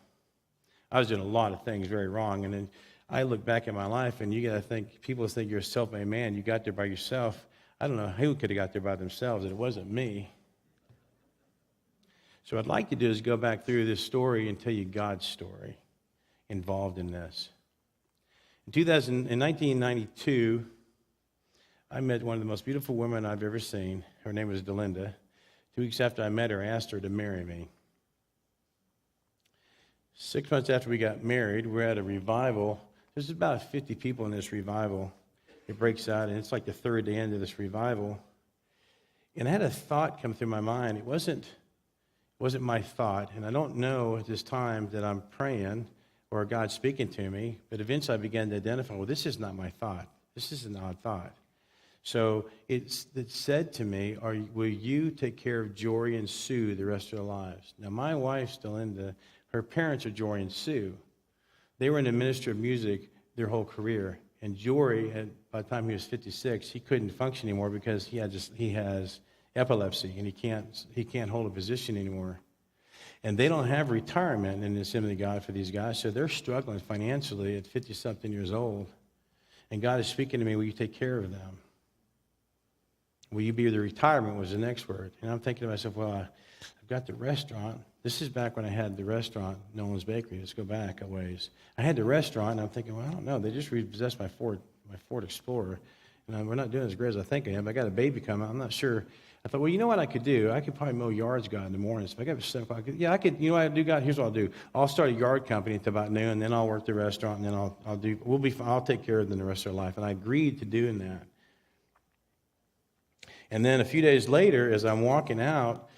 Speaker 3: I was doing a lot of things very wrong, and then I look back at my life, and you got to think, people think you're a self-made man. You got there by yourself. I don't know who could have got there by themselves, and it wasn't me. So what I'd like to do is go back through this story and tell you God's story involved in this. In 1992, I met one of the most beautiful women I've ever seen. Her name was Delinda. 2 weeks after I met her, I asked her to marry me. 6 months after we got married, we're at a revival. There's about 50 people in this revival. It breaks out, and it's like the third day into this revival. And I had a thought come through my mind. It wasn't my thought, and I don't know at this time that I'm praying or God's speaking to me, but eventually I began to identify, well, this is not my thought. This is an odd thought. So it said to me, will you take care of Jory and Sue the rest of their lives? Now, my wife's Delinda. Her parents are Jory and Sue. They were in the ministry of music their whole career. And Jory, by the time he was 56, he couldn't function anymore because he has epilepsy, and he can't hold a position anymore. And they don't have retirement in the Assembly of God for these guys, so they're struggling financially at 50-something years old. And God is speaking to me, will you take care of them? Will you be the retirement was the next word. And I'm thinking to myself, well, I've got the restaurant. This is back when I had the restaurant, Nolan's Bakery. Let's go back a ways. I had the restaurant, and I'm thinking, well, I don't know. They just repossessed my Ford Explorer. And we're not doing as great as I think I am. I got a baby coming. I'm not sure. I thought, well, you know what I could do? I could probably mow yards, God, in the mornings. If I got to 7 o'clock, yeah, I could. You know what I do, God? Here's what I'll do. I'll start a yard company until about noon, and then I'll work the restaurant, and then I'll take care of them the rest of their life. And I agreed to doing that. And then a few days later, as I'm walking out,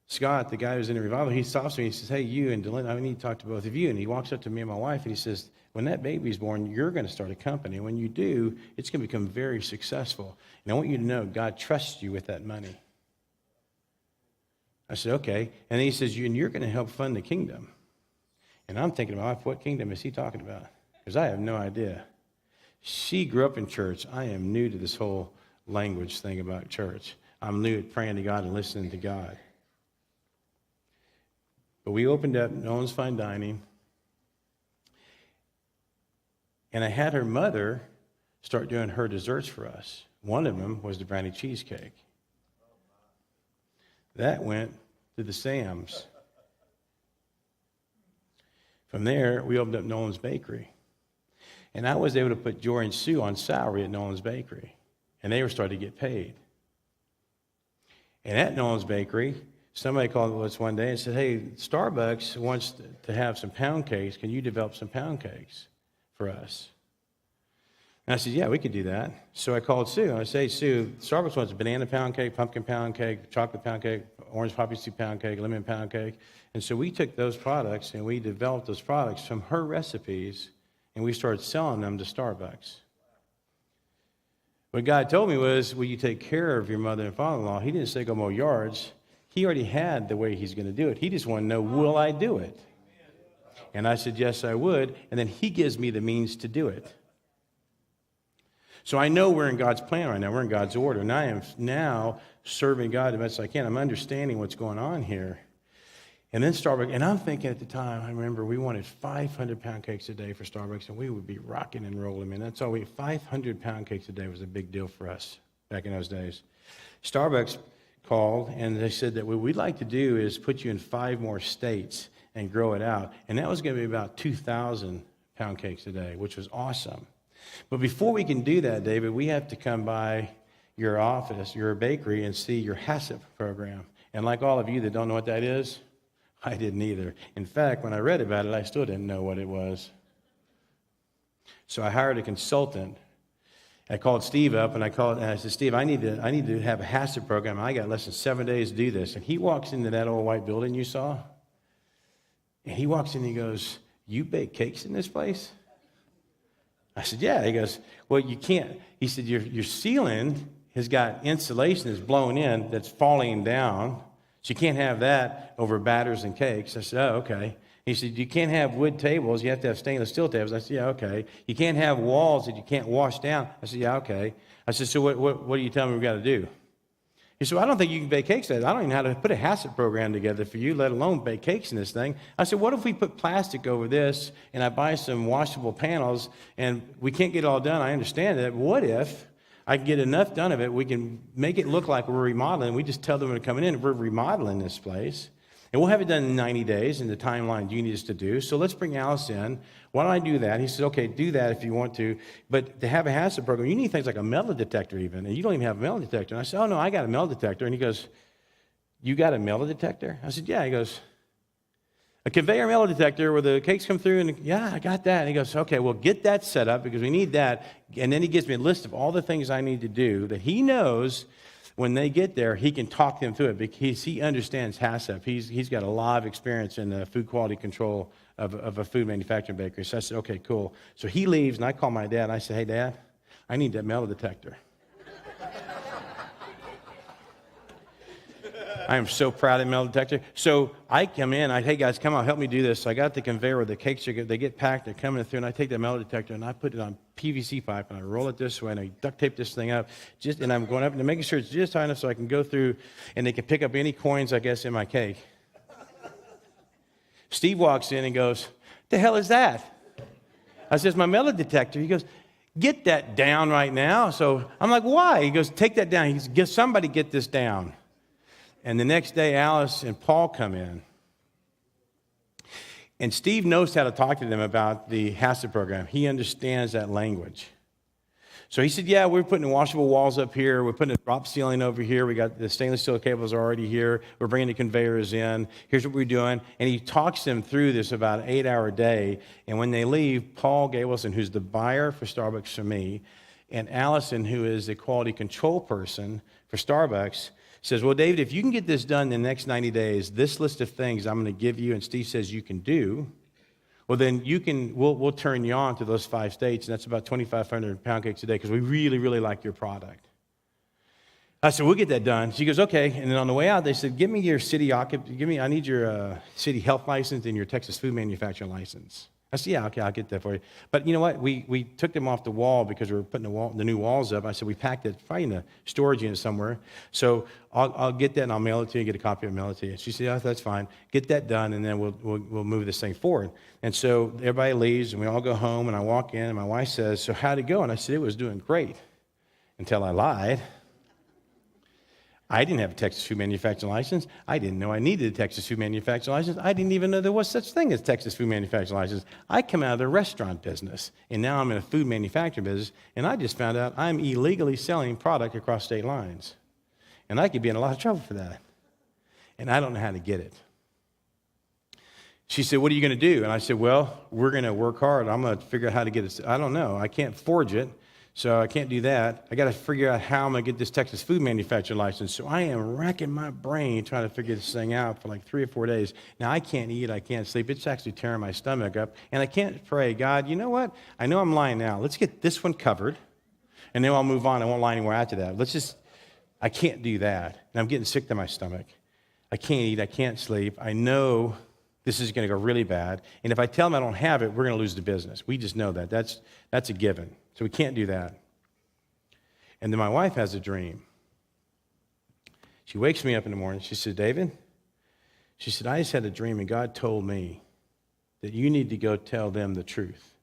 Speaker 3: Scott, the guy who's in the revival, he stops me. He says, hey, you and Dylan, I need to talk to both of you. And he walks up to me and my wife, and he says, when that baby's born, you're going to start a company. When you do, it's going to become very successful. And I want you to know God trusts you with that money. I said, okay. And he says, and you're going to help fund the kingdom. And I'm thinking, my wife, what kingdom is he talking about? Because I have no idea. She grew up in church. I am new to this whole language thing about church. I'm new at praying to God and listening to God. But we opened up Nolan's Fine Dining, and I had her mother start doing her desserts for us. One of them was the brownie cheesecake. That went to the Sams. From there, we opened up Nolan's Bakery. And I was able to put Jory and Sue on salary at Nolan's Bakery, and they were starting to get paid. And at Nolan's Bakery, somebody called us one day and said, hey, Starbucks wants to have some pound cakes. Can you develop some pound cakes for us? And I said, yeah, we could do that. So I called Sue, and I said, hey, Sue, Starbucks wants a banana pound cake, pumpkin pound cake, chocolate pound cake, orange poppy seed pound cake, lemon pound cake. And so we took those products, and we developed those products from her recipes, and we started selling them to Starbucks. What God told me was, will you take care of your mother and father-in-law? He didn't say go mow yards. He already had the way he's going to do it. He just wanted to know, will I do it? And I said, yes, I would. And then he gives me the means to do it. So I know we're in God's plan right now. We're in God's order. And I am now serving God the best I can. I'm understanding what's going on here. And then Starbucks, and I'm thinking at the time, I remember we wanted 500 pound cakes a day for Starbucks, and we would be rocking and rolling. Man, that's all 500 pound cakes a day was a big deal for us back in those days. Starbucks called, and they said that what we'd like to do is put you in 5 more states and grow it out. And that was going to be about 2,000 pound cakes a day, which was awesome. But before we can do that, David, we have to come by your office, your bakery, and see your HACCP program. And like all of you that don't know what that is, I didn't either. In fact, when I read about it, I still didn't know what it was. So I hired a consultant. I called Steve up, and I said, Steve, I need to have a HACCP program. I got less than 7 days to do this. And he walks into that old white building you saw, and he walks in and he goes, you bake cakes in this place? I said, yeah. He goes, well, you can't. He said, your ceiling has got insulation that's blown in that's falling down, so you can't have that over batters and cakes. I said, oh, okay. He said, you can't have wood tables. You have to have stainless steel tables. I said, yeah, okay. You can't have walls that you can't wash down. I said, yeah, okay. I said, so what do you tell me we've got to do? He said, well, I don't think you can bake cakes. I don't even know how to put a HACCP program together for you, let alone bake cakes in this thing. I said, what if we put plastic over this and I buy some washable panels and we can't get it all done? I understand that. What if I can get enough done of it, we can make it look like we're remodeling. We just tell them when they're coming in, we're remodeling this place. And we'll have it done in 90 days in the timeline you need us to do. So let's bring Alice in. Why don't I do that? He said, okay, do that if you want to. But to have a HACCP program, you need things like a metal detector even. And you don't even have a metal detector. And I said, oh, no, I got a metal detector. And he goes, you got a metal detector? I said, yeah. He goes, a conveyor metal detector where the cakes come through. And yeah, I got that. And he goes, okay, well, get that set up because we need that. And then he gives me a list of all the things I need to do that he knows when they get there, he can talk them through it because he understands HACCP. He's got a lot of experience in the food quality control of a food manufacturing bakery. So I said, okay, cool. So he leaves, and I call my dad, and I said, hey, Dad, I need that metal detector. I am so proud of the metal detector. So I come in, hey, guys, come on, help me do this. So I got the conveyor where the cakes, they get packed, they're coming through, and I take that metal detector, and I put it on PVC pipe, and I roll it this way, and I duct tape this thing up, and I'm going up and making sure it's just high enough so I can go through, and they can pick up any coins, I guess, in my cake. Steve walks in and goes, the hell is that? I says, my metal detector. He goes, get that down right now. So I'm like, why? He goes, take that down. He goes, somebody get this down. And the next day, Alice and Paul come in. And Steve knows how to talk to them about the HACCP program. He understands that language. So he said, yeah, we're putting washable walls up here. We're putting a drop ceiling over here. We got the stainless steel cables already here. We're bringing the conveyors in. Here's what we're doing. And he talks them through this about an 8-hour day. And when they leave, Paul Gabrielson, who's the buyer for Starbucks for me, and Allison, who is the quality control person for Starbucks, says, well, David, if you can get this done in the next 90 days, this list of things I'm going to give you, and Steve says you can do, well, then we'll turn you on to those 5 states, and that's about 2,500 pound cakes a day because we really, really like your product. I said, we'll get that done. She goes, okay. And then on the way out, they said, give me your city I need your city health license and your Texas food manufacturing license. I said, yeah, okay, I'll get that for you. But you know what? We took them off the wall because we were putting the new walls up. I said, we packed it probably in a storage unit somewhere. So I'll get that and I'll mail it to you, get a copy and mail it to you. She said, yeah, that's fine. Get that done and then we'll move this thing forward. And so everybody leaves and we all go home and I walk in and my wife says, so how'd it go? And I said, it was doing great until I lied. I didn't have a Texas food manufacturing license. I didn't know I needed a Texas food manufacturing license. I didn't even know there was such thing as Texas food manufacturing license. I come out of the restaurant business, and now I'm in a food manufacturing business, and I just found out I'm illegally selling product across state lines. And I could be in a lot of trouble for that. And I don't know how to get it. She said, what are you going to do? And I said, well, we're going to work hard. I'm going to figure out how to get it. I don't know. I can't forge it. So I can't do that. I got to figure out how I'm going to get this Texas food manufacturer license. So I am racking my brain trying to figure this thing out for like 3 or 4 days. Now I can't eat. I can't sleep. It's actually tearing my stomach up. And I can't pray, God, you know what? I know I'm lying now. Let's get this one covered. And then I'll move on. I won't lie anymore after that. I can't do that. And I'm getting sick to my stomach. I can't eat. I can't sleep. I know this is going to go really bad. And if I tell them I don't have it, we're going to lose the business. We just know that. That's a given. So we can't do that. And then my wife has a dream. She wakes me up in the morning. She said, David, she said, I just had a dream, and God told me that you need to go tell them the truth.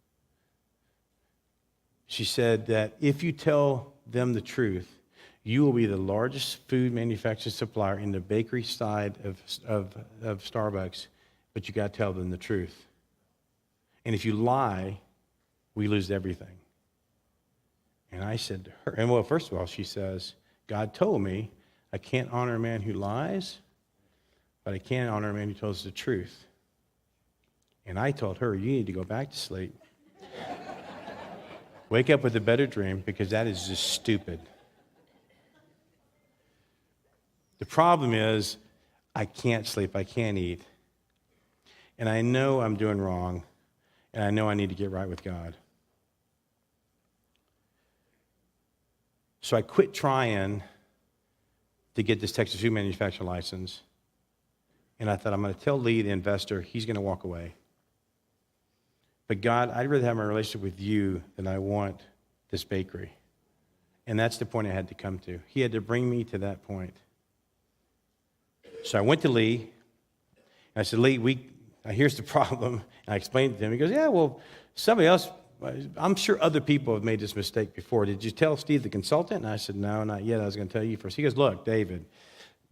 Speaker 3: She said that if you tell them the truth, you will be the largest food manufacturing supplier in the bakery side of Starbucks, but you got to tell them the truth. And if you lie, we lose everything. And I said to her, and well, first of all, she says, God told me I can't honor a man who lies, but I can honor a man who tells the truth. And I told her, you need to go back to sleep. Wake up with a better dream, because that is just stupid. The problem is, I can't sleep, I can't eat. And I know I'm doing wrong, and I know I need to get right with God. So I quit trying to get this Texas food manufacturing license, and I thought, I'm going to tell Lee, the investor, he's going to walk away. But God, I'd rather have my relationship with you than I want this bakery. And that's the point I had to come to. He had to bring me to that point. So I went to Lee, and I said, Lee, here's the problem. And I explained it to him. He goes, yeah, well, somebody else, I'm sure other people have made this mistake before. Did you tell Steve, the consultant? And I said, no, not yet. I was going to tell you first. He goes, look, David,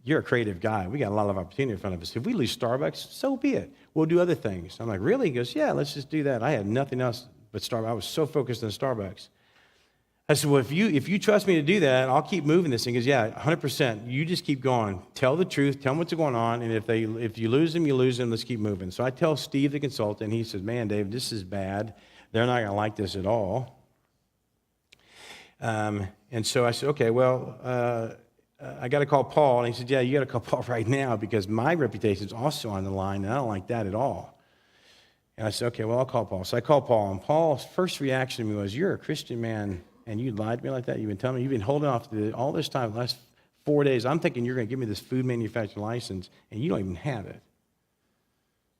Speaker 3: you're a creative guy. We got a lot of opportunity in front of us. If we lose Starbucks, so be it. We'll do other things. I'm like, really? He goes, yeah, let's just do that. I had nothing else but Starbucks. I was so focused on Starbucks. I said, well, if you trust me to do that, I'll keep moving this thing. He goes, yeah, 100%. You just keep going. Tell the truth. Tell them what's going on. And if you lose them, you lose them. Let's keep moving. So I tell Steve, the consultant, and he says, man, Dave, this is bad. They're not going to like this at all. And so I said, okay, well, I got to call Paul. And he said, yeah, you got to call Paul right now because my reputation is also on the line, and I don't like that at all. And I said, okay, well, I'll call Paul. So I called Paul, and Paul's first reaction to me was, you're a Christian man, and you lied to me like that? You've been telling me, you've been holding off all this time, the last 4 days. I'm thinking you're going to give me this food manufacturing license, and you don't even have it.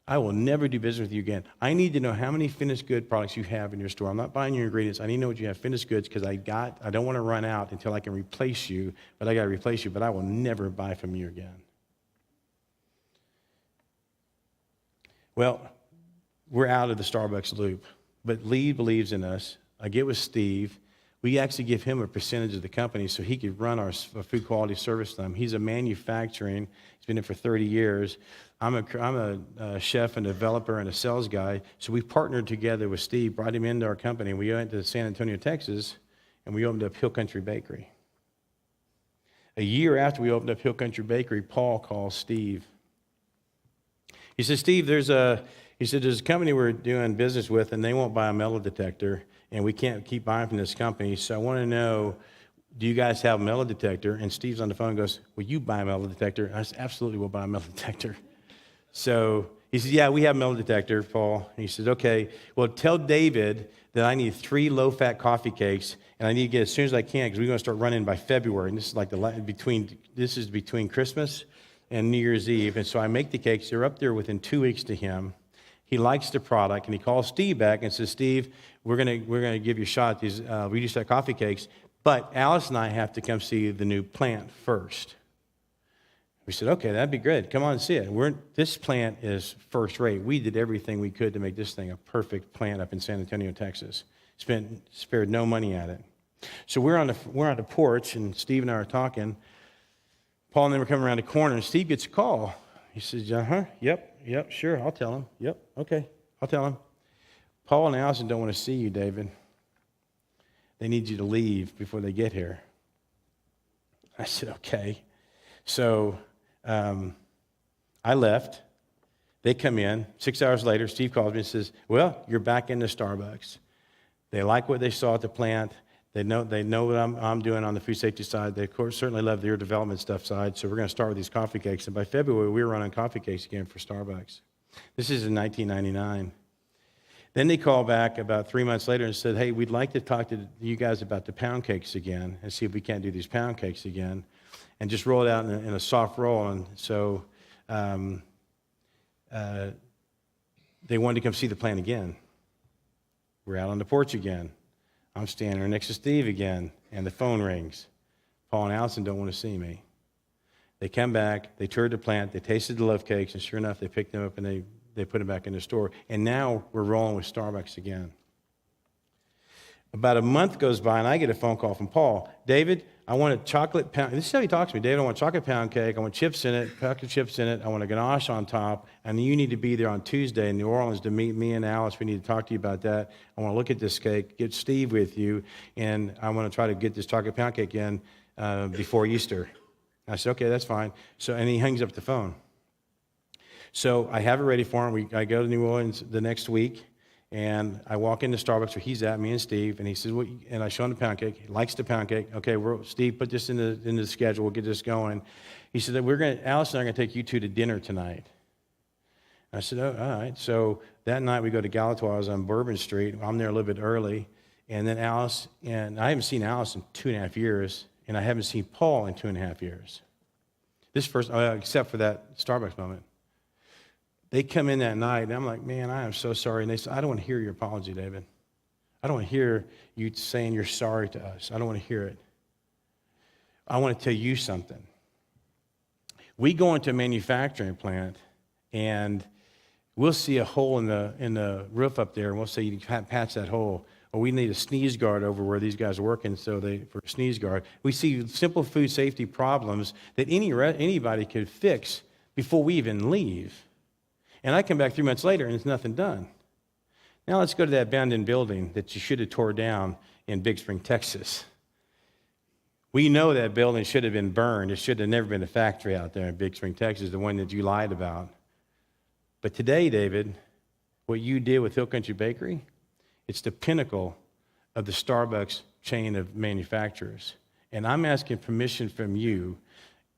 Speaker 3: I will never do business with you again. I need to know how many finished good products you have in your store. I'm not buying your ingredients. I need to know what you have finished goods because I don't want to run out until I can replace you, but I got to replace you, but I will never buy from you again. Well, we're out of the Starbucks loop, but Lee believes in us. I get with Steve. We actually give him a percentage of the company so he could run our food quality service to them. He's a manufacturing. He's been there for 30 years. I'm a chef and developer and a sales guy. So we partnered together with Steve, brought him into our company. We went to San Antonio, Texas, and we opened up Hill Country Bakery. A year after we opened up Hill Country Bakery, Paul calls Steve. He says, Steve, there's a company we're doing business with, and they won't buy a metal detector, and we can't keep buying from this company. So I want to know, do you guys have a metal detector? And Steve's on the phone and goes, will you buy a metal detector? I said, absolutely, we'll buy a metal detector. So he says, yeah, we have a metal detector, Paul. And he says, okay, well, tell David that I need 3 low-fat coffee cakes, and I need to get it as soon as I can because we're going to start running by February. And this is like between Christmas and New Year's Eve. And so I make the cakes. They're up there within 2 weeks to him. He likes the product, and he calls Steve back and says, Steve, we're gonna give you a shot at these reduced fat coffee cakes, but Alice and I have to come see the new plant first. We said, okay, that'd be good. Come on and see it. This plant is first rate. We did everything we could to make this thing a perfect plant up in San Antonio, Texas. Spared no money at it. So we're on the porch, and Steve and I are talking. Paul and then we're coming around the corner, and Steve gets a call. He says, yep, sure, I'll tell him. Yep, okay, I'll tell him. Paul and Allison don't want to see you, David. They need you to leave before they get here. I said, okay. So I left. They come in. 6 hours later, Steve calls me and says, well, you're back into Starbucks. They like what they saw at the plant. They know what I'm doing on the food safety side. They, of course, certainly love their development stuff side. So we're going to start with these coffee cakes. And by February, we were running coffee cakes again for Starbucks. This is in 1999. Then they called back about 3 months later and said, hey, we'd like to talk to you guys about the pound cakes again and see if we can't do these pound cakes again and just roll it out in a soft roll. And so they wanted to come see the plant again. We're out on the porch again. I'm standing there next to Steve again, and the phone rings. Paul and Allison don't want to see me. They come back, they toured the plant, they tasted the love cakes, and sure enough, they picked them up and they put them back in the store. And now we're rolling with Starbucks again. About a month goes by, and I get a phone call from Paul. David, I want a chocolate pound. This is how he talks to me. David, I want a chocolate pound cake. I want chips in it, chocolate chips in it. I want a ganache on top. And you need to be there on Tuesday in New Orleans to meet me and Alice. We need to talk to you about that. I want to look at this cake, get Steve with you, and I want to try to get this chocolate pound cake in before Easter. I said, okay, that's fine. And he hangs up the phone. So I have it ready for him. I go to New Orleans the next week. And I walk into Starbucks where he's at, me and Steve, and he says, and I show him the pound cake. He likes the pound cake. Okay, Steve, put this in the schedule. We'll get this going. He said, Alice and I are going to take you two to dinner tonight. I said, oh, all right. So that night we go to Galatoire's on Bourbon Street. I'm there a little bit early. And then Alice, and I haven't seen Alice in 2.5 years, and I haven't seen Paul in 2.5 years. Except for that Starbucks moment. They come in that night, and I'm like, man, I am so sorry. And they said, I don't want to hear your apology, David. I don't want to hear you saying you're sorry to us. I don't want to hear it. I want to tell you something. We go into a manufacturing plant, and we'll see a hole in the roof up there, and we'll say, you can patch that hole. Or we need a sneeze guard over where these guys are working, for a sneeze guard. We see simple food safety problems that anybody could fix before we even leave. And I come back 3 months later, and there's nothing done. Now let's go to that abandoned building that you should have tore down in Big Spring, Texas. We know that building should have been burned. It should have never been a factory out there in Big Spring, Texas, the one that you lied about. But today, David, what you did with Hill Country Bakery, it's the pinnacle of the Starbucks chain of manufacturers. And I'm asking permission from you.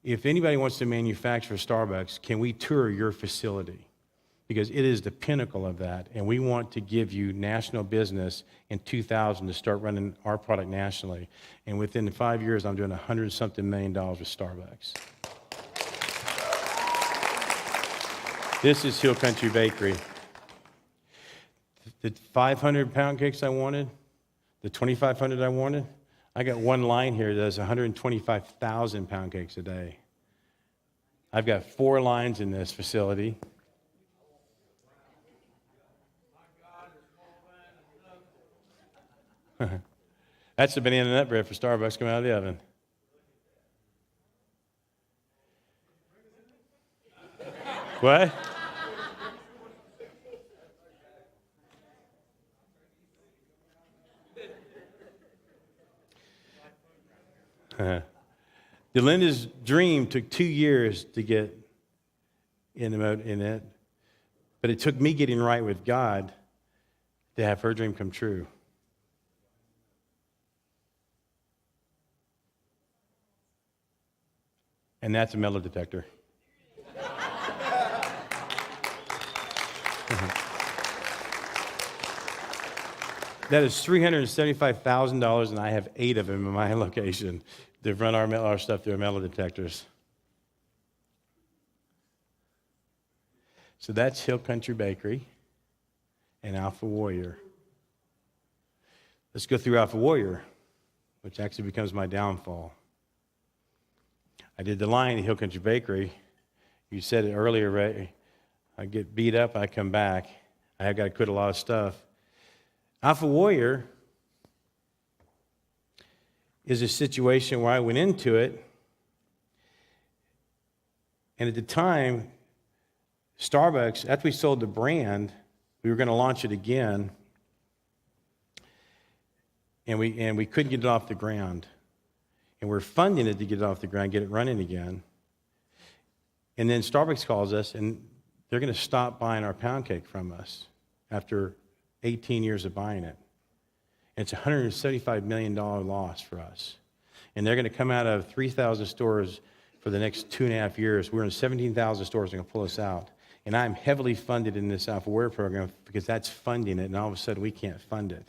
Speaker 3: If anybody wants to manufacture Starbucks, can we tour your facility? Because it is the pinnacle of that, and we want to give you national business in 2000 to start running our product nationally. And within 5 years, I'm doing $100-something million with Starbucks. This is Hill Country Bakery. The 500 pound cakes I wanted, the 2,500 I wanted, I got one line here that does 125,000 pound cakes a day. I've got 4 lines in this facility. That's the banana nut bread for Starbucks coming out of the oven. What? Delinda's dream took 2 years to get in it, but it took me getting right with God to have her dream come true. And that's a metal detector. That is $375,000, and I have 8 of them in my location. They've run our stuff through metal detectors. So that's Hill Country Bakery and Alpha Warrior. Let's go through Alpha Warrior, which actually becomes my downfall. I did the line at Hill Country Bakery. You said it earlier, Ray. I get beat up, I come back. I have got to quit a lot of stuff. Alpha Warrior is a situation where I went into it, and at the time, Starbucks, after we sold the brand, we were going to launch it again, and we couldn't get it off the ground. And we're funding it to get it off the ground, get it running again. And then Starbucks calls us, and they're going to stop buying our pound cake from us after 18 years of buying it. And it's a $175 million loss for us. And they're going to come out of 3,000 stores for the next 2.5 years. We're in 17,000 stores. They're going to pull us out. And I'm heavily funded in this Alpha Warrior program because that's funding it, and all of a sudden we can't fund it.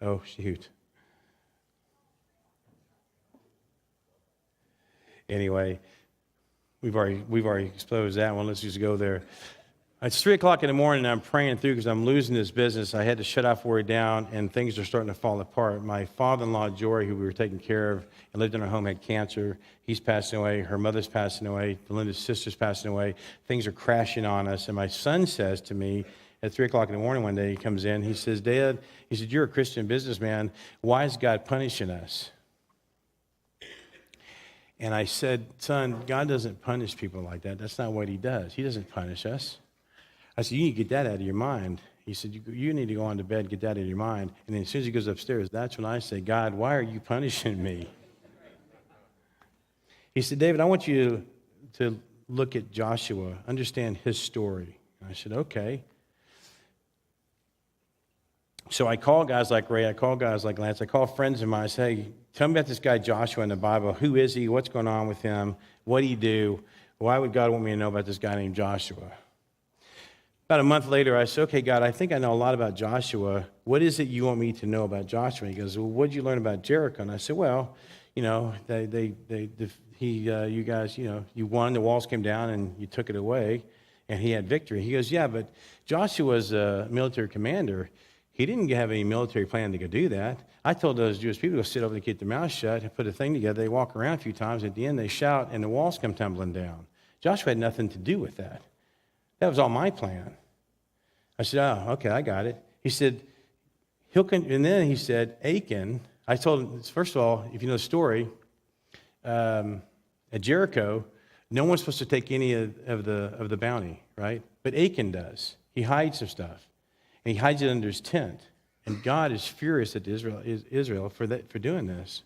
Speaker 3: Oh, shoot. Anyway, we've already exposed that one. Let's just go there. It's 3 o'clock in the morning, and I'm praying through because I'm losing this business. I had to shut Alpha Warrior down, and things are starting to fall apart. My father-in-law, Jory, who we were taking care of and lived in our home, had cancer. He's passing away. Her mother's passing away. Belinda's sister's passing away. Things are crashing on us. And my son says to me at 3 o'clock in the morning one day, he comes in, he says, Dad, he said, you're a Christian businessman. Why is God punishing us? And I said, son, God doesn't punish people like that. That's not what he does. He doesn't punish us. I said, you need to get that out of your mind. He said, you need to go on to bed, get that out of your mind. And then as soon as he goes upstairs, that's when I say, God, why are you punishing me? He said, David, I want you to look at Joshua, understand his story. And I said, okay. So I call guys like Ray, I call guys like Lance, I call friends of mine, I say, hey, tell me about this guy Joshua in the Bible. Who is he? What's going on with him? What did he do? Why would God want me to know about this guy named Joshua? About a month later, I said, okay, God, I think I know a lot about Joshua. What is it you want me to know about Joshua? He goes, well, what did you learn about Jericho? And I said, well, you know, you guys, you know, you won, the walls came down, and you took it away, and he had victory. He goes, yeah, but Joshua's a military commander. He didn't have any military plan to go do that. I told those Jewish people to sit over and keep their mouths shut and put a thing together. They walk around a few times. At the end, they shout, and the walls come tumbling down. Joshua had nothing to do with that. That was all my plan. I said, oh, okay, I got it. He said, and then he said, Achan. I told him, first of all, if you know the story, at Jericho, no one's supposed to take any of the bounty, right? But Achan does. He hides some stuff, and he hides it under his tent. And God is furious at Israel for doing this.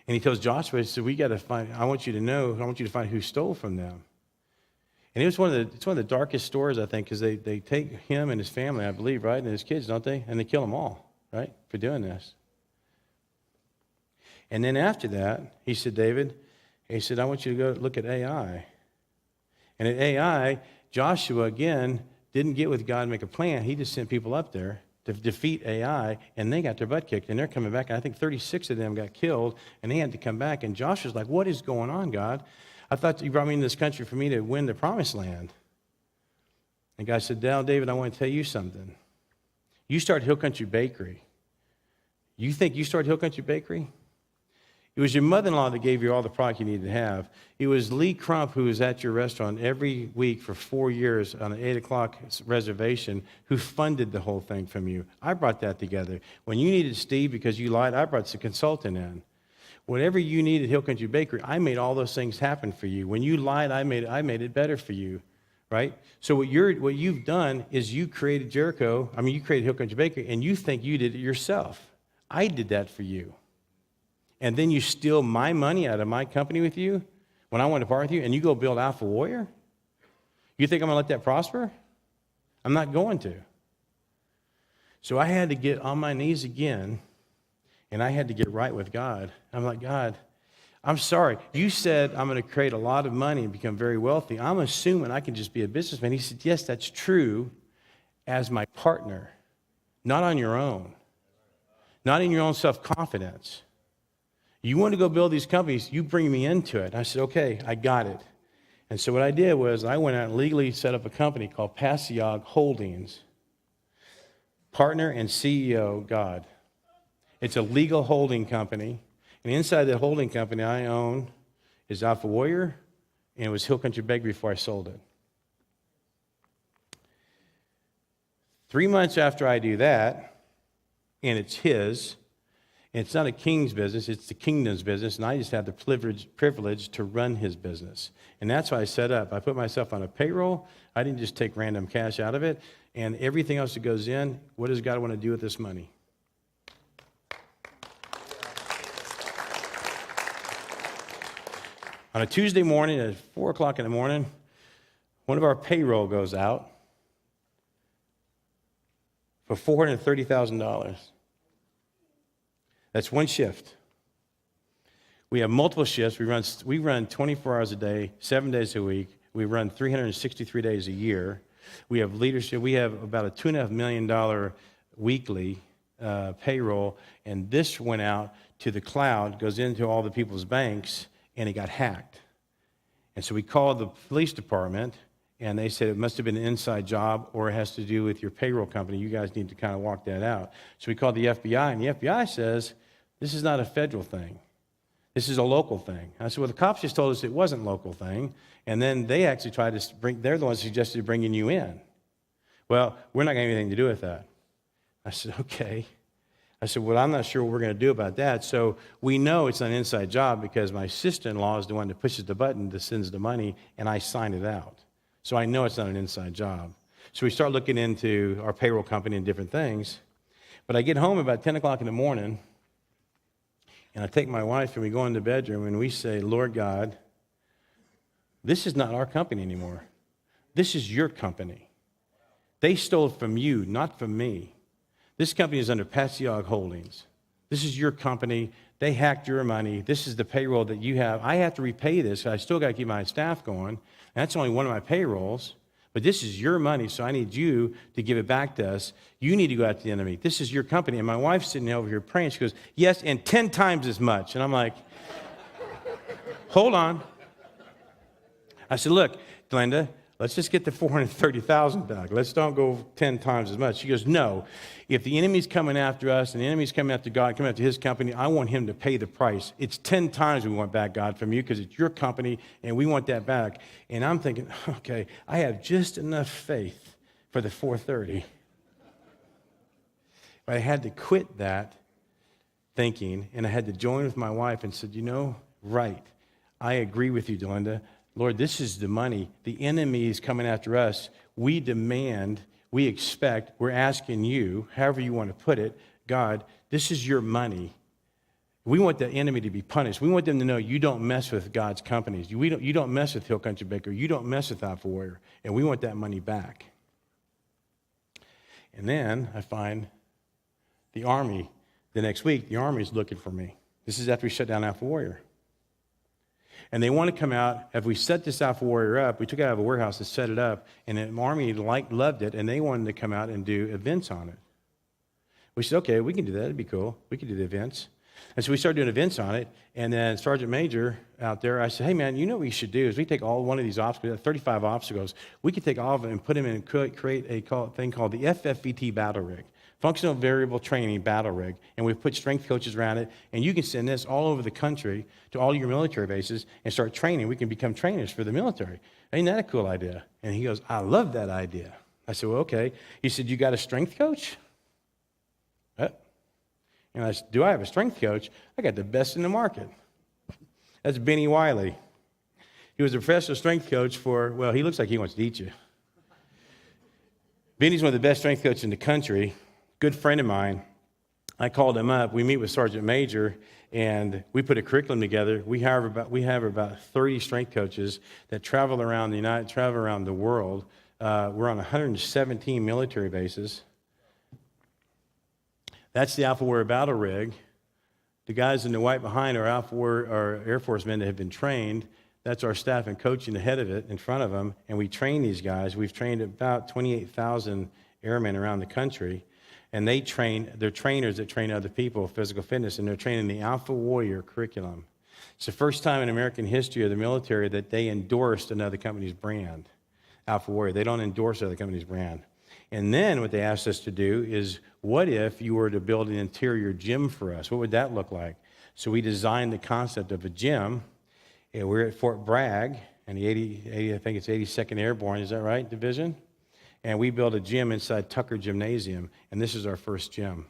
Speaker 3: And he tells Joshua, he said, I want you to find who stole from them. And it's one of the darkest stories, I think, because they take him and his family, I believe, right, and his kids, don't they? And they kill them all, right, for doing this. And then after that, he said, David, he said, I want you to go look at Ai. And at Ai, Joshua, again, didn't get with God and make a plan. He just sent people up there to defeat Ai, and they got their butt kicked, and they're coming back, and I think 36 of them got killed, and they had to come back. And Joshua's like, what is going on, God? I thought you brought me in this country for me to win the promised land. And God said, now, David, I want to tell you something. You start Hill Country Bakery. You think you start Hill Country Bakery? It was your mother-in-law that gave you all the product you needed to have. It was Lee Crump, who was at your restaurant every week for 4 years on an 8 o'clock reservation, who funded the whole thing from you. I brought that together. When you needed Steve because you lied, I brought the consultant in. Whatever you needed Hill Country Bakery, I made all those things happen for you. When you lied, I made it better for you, right? So what you've done is you created you created Hill Country Bakery, and you think you did it yourself. I did that for you. And then you steal my money out of my company with you when I want to partner with you, and you go build Alpha Warrior? You think I'm going to let that prosper? I'm not going to. So I had to get on my knees again, and I had to get right with God. I'm like, God, I'm sorry. You said I'm going to create a lot of money and become very wealthy. I'm assuming I can just be a businessman. He said, yes, that's true as my partner, not on your own, not in your own self-confidence. You want to go build these companies, you bring me into it. I said, okay, I got it. And so what I did was I went out and legally set up a company called Pasiag Holdings. Partner and CEO, God. It's a legal holding company. And inside that holding company I own is Alpha Warrior, and it was Hill Country Bakery before I sold it. 3 months after I do that, and it's his, it's not a king's business, it's the kingdom's business, and I just have the privilege to run his business. And that's why I set up. I put myself on a payroll. I didn't just take random cash out of it. And everything else that goes in, what does God want to do with this money? On a Tuesday morning at 4 o'clock in the morning, one of our payroll goes out for $430,000. That's one shift. We have multiple shifts. We run 24 hours a day, 7 days a week. We run 363 days a year. We have leadership. We have about a $2.5 million weekly payroll, and this went out to the cloud, goes into all the people's banks, and it got hacked. And so we called the police department, and they said it must have been an inside job or it has to do with your payroll company. You guys need to kind of walk that out. So we called the FBI, and the FBI says, this is not a federal thing. This is a local thing. I said, well, the cops just told us it wasn't a local thing, and then they actually tried to they're the ones who suggested bringing you in. Well, we're not going to have anything to do with that. I said, okay. I said, well, I'm not sure what we're going to do about that. So we know it's an inside job because my sister-in-law is the one that pushes the button that sends the money, and I sign it out. So I know it's not an inside job. So we start looking into our payroll company and different things. But I get home about 10 o'clock in the morning, and I take my wife, and we go in the bedroom, and we say, Lord God, this is not our company anymore. This is your company. They stole it from you, not from me. This company is under Pasiag Holdings. This is your company. They hacked your money. This is the payroll that you have. I have to repay this. I still got to keep my staff going. That's only one of my payrolls. But this is your money, so I need you to give it back to us. You need to go out to the enemy. This is your company. And my wife's sitting over here praying. She goes, yes, and 10 times as much. And I'm like, hold on. I said, look, Glenda, let's just get the $430,000 back. Let's don't go 10 times as much. She goes, no. If the enemy's coming after us and the enemy's coming after God, coming after his company, I want him to pay the price. It's 10 times we want back, God, from you because it's your company and we want that back. And I'm thinking, okay, I have just enough faith for the 430. But I had to quit that thinking, and I had to join with my wife and said, you know, right, I agree with you, Delinda. Lord, this is the money. The enemy is coming after us. We demand, we expect, we're asking you, however you want to put it, God, this is your money. We want the enemy to be punished. We want them to know you don't mess with God's companies. You don't mess with Hill Country Bakery. You don't mess with Alpha Warrior. And we want that money back. And then I find the army the next week. The army is looking for me. This is after we shut down Alpha Warrior. And they want to come out. If we set this Alpha Warrior up, we took it out of a warehouse and set it up, and the army loved it, and they wanted to come out and do events on it. We said, okay, we can do that. It'd be cool. We can do the events. And so we started doing events on it, and then Sergeant Major out there, I said, hey, man, you know what we should do is we take all one of these obstacles, 35 obstacles, we could take all of them and put them in and create a thing called the FFVT battle rig. Functional variable training battle rig, and we've put strength coaches around it, and you can send this all over the country to all your military bases and start training. We can become trainers for the military. Ain't that a cool idea? And he goes, I love that idea. I said, well, okay. He said, you got a strength coach? And I said, do I have a strength coach? I got the best in the market. That's Benny Wiley. He was a professional strength coach for, well, he looks like he wants to eat you. Benny's one of the best strength coaches in the country. Good friend of mine. I called him up. We meet with Sergeant Major, and we put a curriculum together. We have about 30 strength coaches that travel around the world. We're on 117 military bases. That's the Alpha Warrior battle rig. The guys in the white behind are are Air Force men that have been trained. That's our staff and coaching ahead of it, in front of them, and we train these guys. We've trained about 28,000 airmen around the country. And they're trainers that train other people, physical fitness, and they're training the Alpha Warrior curriculum. It's the first time in American history of the military that they endorsed another company's brand, Alpha Warrior. They don't endorse other company's brand. And then what they asked us to do is, what if you were to build an interior gym for us? What would that look like? So we designed the concept of a gym. And we're at Fort Bragg, and the 82nd Airborne, is that right, Division? And we built a gym inside Tucker Gymnasium, and this is our first gym.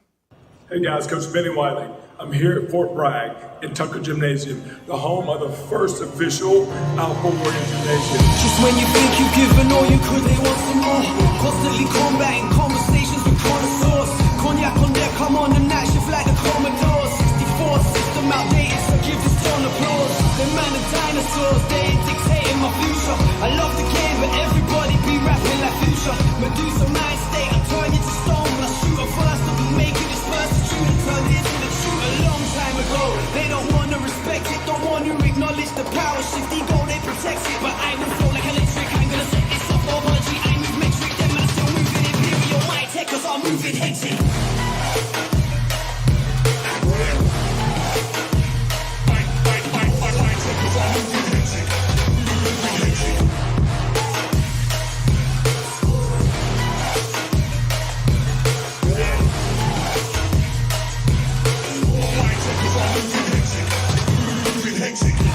Speaker 7: Hey guys, Coach Benny Wiley. I'm here at Fort Bragg in Tucker Gymnasium, the home of the first official Alpha Warrior Gymnasium.
Speaker 8: Just when you think you've given all you could, they want some more. Constantly combating conversations with connoisseurs. Cognac on deck, I'm on the night shift like a Commodore. 64 system outdated, so give this town applause. The man of dinosaurs, they ain't dictating my future. I love the game, but everybody be rapping like future. Medusa mind state, I turn you to stone. When I shoot at first, I'll be making this first tune and turn this into the truth a long time ago. They don't wanna respect it, don't wanna acknowledge the power shift. Ego, they protect it, but I will flow like electric. I'm gonna set this off over G. I move metric, them man still moving imperial. White tech, cause I'm moving hectic.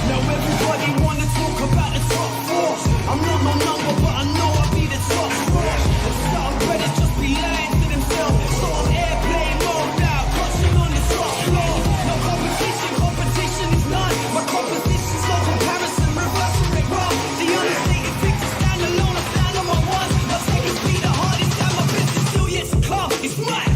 Speaker 8: Now everybody wanna talk about the top four. I'm not no number, but I know I'll be the top four. And some brothers just be lying to themselves. So I'm airplane mode out, clutching on the top floor. No competition is none. My composition's no comparison, reversing it wrong. The understated fixes stand alone, I stand on my ones. My seconds be the hardest, and my best is still yet to come. It's mine.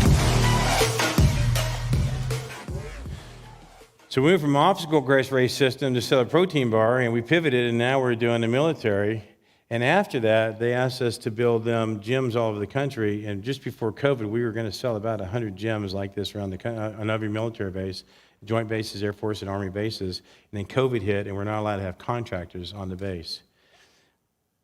Speaker 3: So we went from obstacle race system to sell a protein bar, and we pivoted, and now we're doing the military. And after that, they asked us to build gyms all over the country. And just before COVID, we were going to sell about 100 gyms like this around on every military base, joint bases, Air Force and Army bases. And then COVID hit, and we're not allowed to have contractors on the base.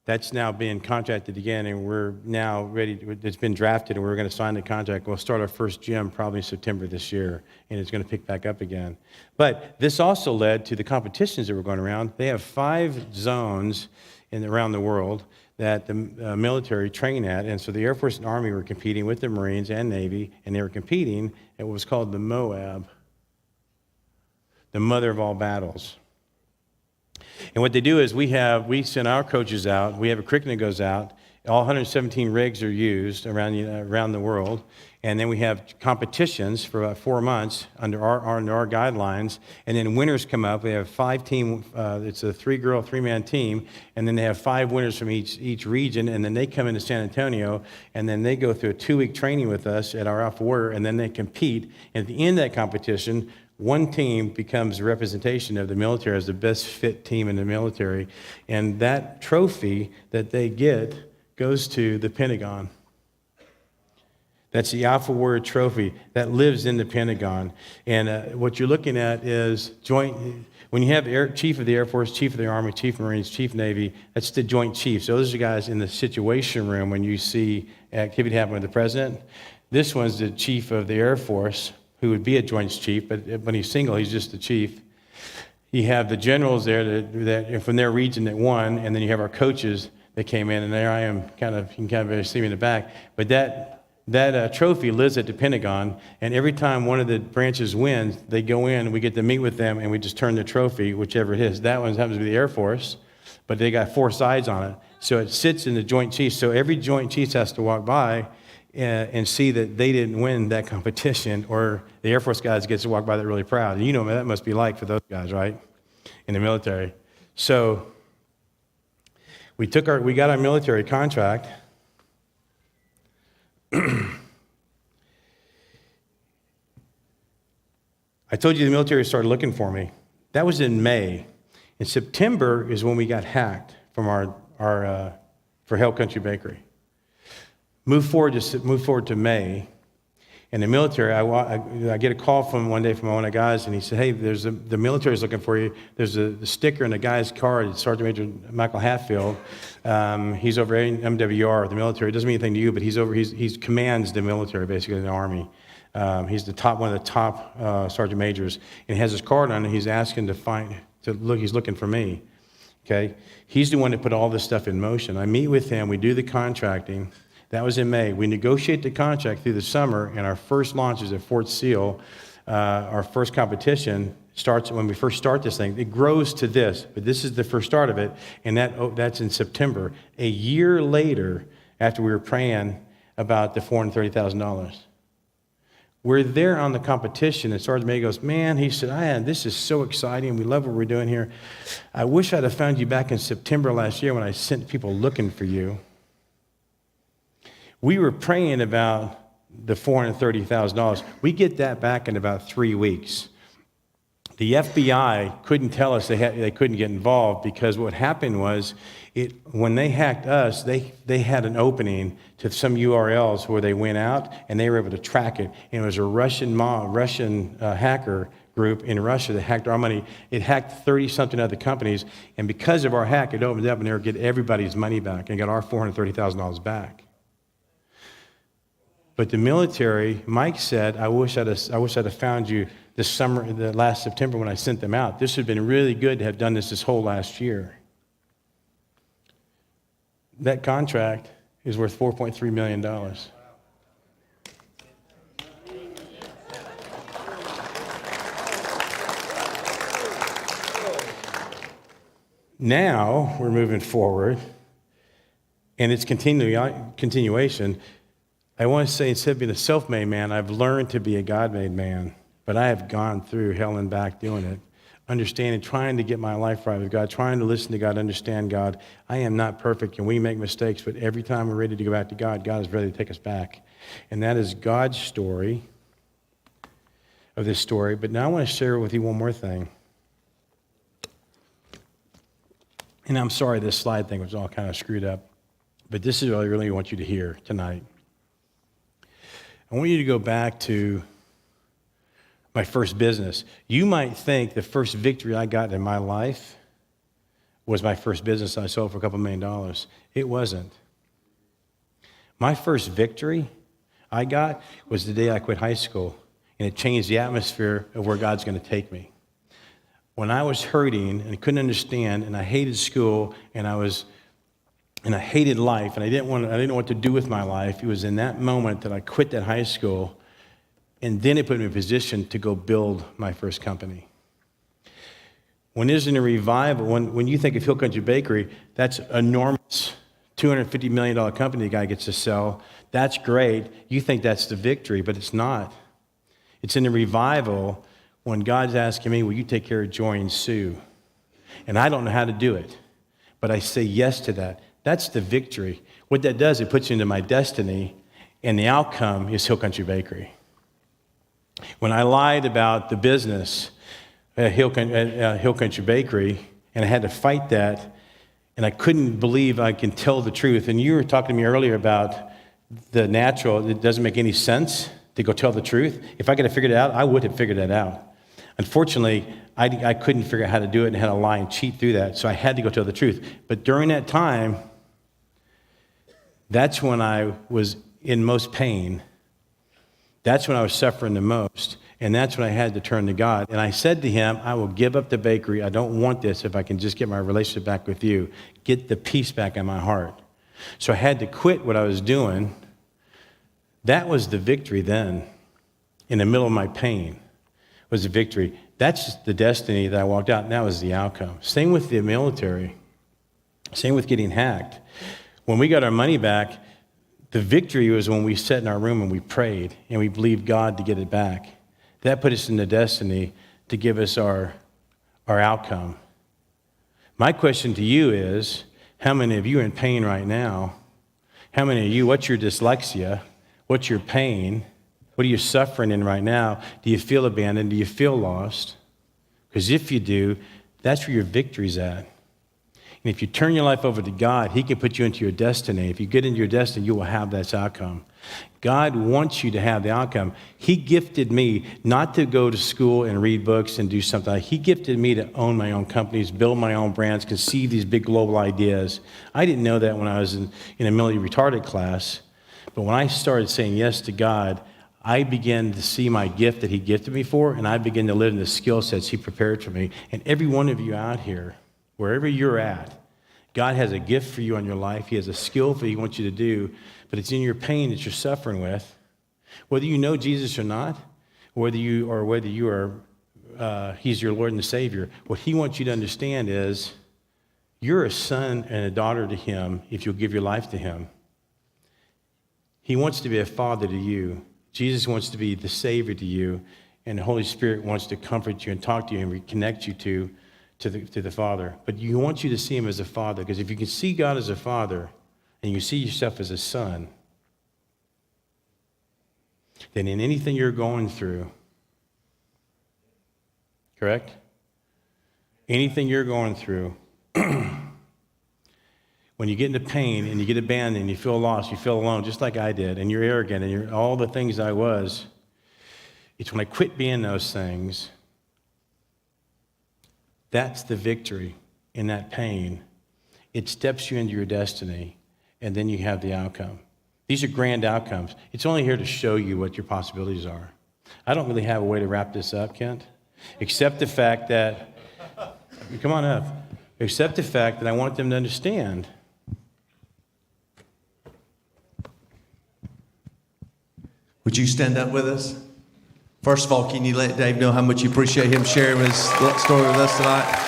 Speaker 3: That's now being contracted again, and we're now ready. It's been drafted, and we're going to sign the contract. We'll start our first gym probably in September this year, and it's going to pick back up again. But this also led to the competitions that were going around. They have 5 zones around the world that the military train at, and so the Air Force and Army were competing with the Marines and Navy, and they were competing at what was called the Moab, the mother of all battles. And what they do is we send our coaches out. We have a curriculum that goes out. All 117 rigs are used around the world. And then we have competitions for about 4 months under our guidelines. And then winners come up. We have 5 team. It's a 3-girl, 3-man team. And then they have 5 winners from each region. And then they come into San Antonio. And then they go through a 2-week training with us at our Alpha Warrior. And then they compete. And at the end of that competition, one team becomes a representation of the military as the best fit team in the military. And that trophy that they get goes to the Pentagon. That's the Alpha Warrior trophy that lives in the Pentagon. And what you're looking at is when you have Chief of the Air Force, Chief of the Army, Chief of Marines, Chief of Navy, that's the Joint Chiefs. So those are guys in the Situation Room when you see activity happen with the President. This one's the Chief of the Air Force, who would be a Joint Chief, but when he's single, he's just the chief. You have the generals there that from their region that won, and then you have our coaches that came in, and there I am, you can kind of see me in the back. But that That trophy lives at the Pentagon, and every time one of the branches wins, they go in, and we get to meet with them, and we just turn the trophy, whichever it is. That one happens to be the Air Force, but they got 4 sides on it. So it sits in the Joint Chiefs. So every Joint Chiefs has to walk by and see that they didn't win that competition, or the Air Force guys get to walk by that really proud. And you know what that must be like for those guys, right, in the military. So we got our military contract. I told you the military started looking for me. That was in May. In September is when we got hacked from for Hill Country Bakery. Move forward to May. In the military, I get a call from one day from one of the guys, and he said, "Hey, the military's looking for you. There's the sticker in the guy's car. It's Sergeant Major Michael Hatfield. He's over in MWR, the military. It doesn't mean anything to you, but he commands the military basically in the Army. He's one of the top sergeant majors, and he has his card on it. He's asking he's looking for me. Okay, he's the one that put all this stuff in motion. I meet with him. We do the contracting. That was in May. We negotiate the contract through the summer, and our first launch is at Fort Seal. Our first competition starts when we first start this thing. It grows to this, but this is the first start of it, and that's in September. A year later, after we were praying about the $430,000. We're there on the competition, and Sergeant May goes, "Man," he said, "this is so exciting. We love what we're doing here. I wish I'd have found you back in September last year when I sent people looking for you." We were praying about the $430,000. We get that back in about 3 weeks. The FBI couldn't tell us they couldn't get involved, because what happened was when they hacked us, they had an opening to some URLs where they went out, and they were able to track it. And it was a Russian hacker group in Russia that hacked our money. It hacked 30-something other companies, and because of our hack, it opened up and they were getting everybody's money back and got our $430,000 back. But the military, Mike said, I wish I'd have found you this summer, the last September when I sent them out. This would have been really good to have done this whole last year. That contract is worth $4.3 million. Now we're moving forward, and it's continuation. I want to say, instead of being a self-made man, I've learned to be a God-made man. But I have gone through hell and back doing it, understanding, trying to get my life right with God, trying to listen to God, understand God. I am not perfect, and we make mistakes, but every time we're ready to go back to God, God is ready to take us back. And that is God's story of this story. But now I want to share with you one more thing. And I'm sorry this slide thing was all kind of screwed up, but this is what I really want you to hear tonight. I want you to go back to my first business. You might think the first victory I got in my life was my first business I sold for a couple $1 million. It wasn't. My first victory I got was the day I quit high school, and it changed the atmosphere of where God's going to take me. When I was hurting and couldn't understand, and I hated school, and I hated life, and I didn't know what to do with my life. It was in that moment that I quit that high school, and then it put me in a position to go build my first company. When there's a revival, when you think of Hill Country Bakery, that's an enormous $250 million company the guy gets to sell. That's great. You think that's the victory, but it's not. It's in the revival when God's asking me, will you take care of Joy and Sue? And I don't know how to do it, but I say yes to that. That's the victory. What that does, it puts you into my destiny, and the outcome is Hill Country Bakery. When I lied about the business at Hill Country Bakery, and I had to fight that, and I couldn't believe I can tell the truth. And you were talking to me earlier about the natural. It doesn't make any sense to go tell the truth. If I could have figured it out, I would have figured that out. Unfortunately, I couldn't figure out how to do it and had to lie and cheat through that, so I had to go tell the truth. But during that time, that's when I was in most pain. That's when I was suffering the most. And that's when I had to turn to God. And I said to him, I will give up the bakery. I don't want this if I can just get my relationship back with you. Get the peace back in my heart. So I had to quit what I was doing, That was the victory then. In the middle of my pain was the victory. That's just the destiny that I walked out, and that was the outcome. Same with the military. Same with getting hacked. When we got our money back, the victory was when we sat in our room and we prayed and we believed God to get it back. That put us in the destiny to give us our outcome. My question to you is, how many of you are in pain right now? How many of you, what's your dyslexia? What's your pain? What are you suffering in right now? Do you feel abandoned? Do you feel lost? Because if you do, that's where your victory's at. And if you turn your life over to God, He can put you into your destiny. If you get into your destiny, you will have that outcome. God wants you to have the outcome. He gifted me not to go to school and read books and do something. He gifted me to own my own companies, build my own brands, conceive these big global ideas. I didn't know that when I was in a mentally retarded class. But when I started saying yes to God, I began to see my gift that He gifted me for, and I began to live in the skill sets He prepared for me. And every one of you out here, wherever you're at, God has a gift for you on your life. He has a skill that He wants you to do, but it's in your pain that you're suffering with. Whether you know Jesus or not, whether you are, He's your Lord and Savior, what He wants you to understand is you're a son and a daughter to Him if you'll give your life to Him. He wants to be a father to you. Jesus wants to be the Savior to you, and the Holy Spirit wants to comfort you and talk to you and reconnect you to the Father. But He wants you to see Him as a Father, because if you can see God as a Father and you see yourself as a son, then in anything you're going through, correct? Anything you're going through, when you get into pain and you get abandoned and you feel lost, you feel alone, just like I did, and you're arrogant and you're all the things I was, it's when I quit being those things, that's the victory in that pain. It steps you into your destiny, and then you have the outcome. These are grand outcomes. It's only here to show you what your possibilities are. I don't really have a way to wrap this up, Kent, except the fact that, come on up, except the fact that I want them to understand.
Speaker 1: Would you stand up with us? First of all, can you let Dave know how much you appreciate him sharing his story with us tonight?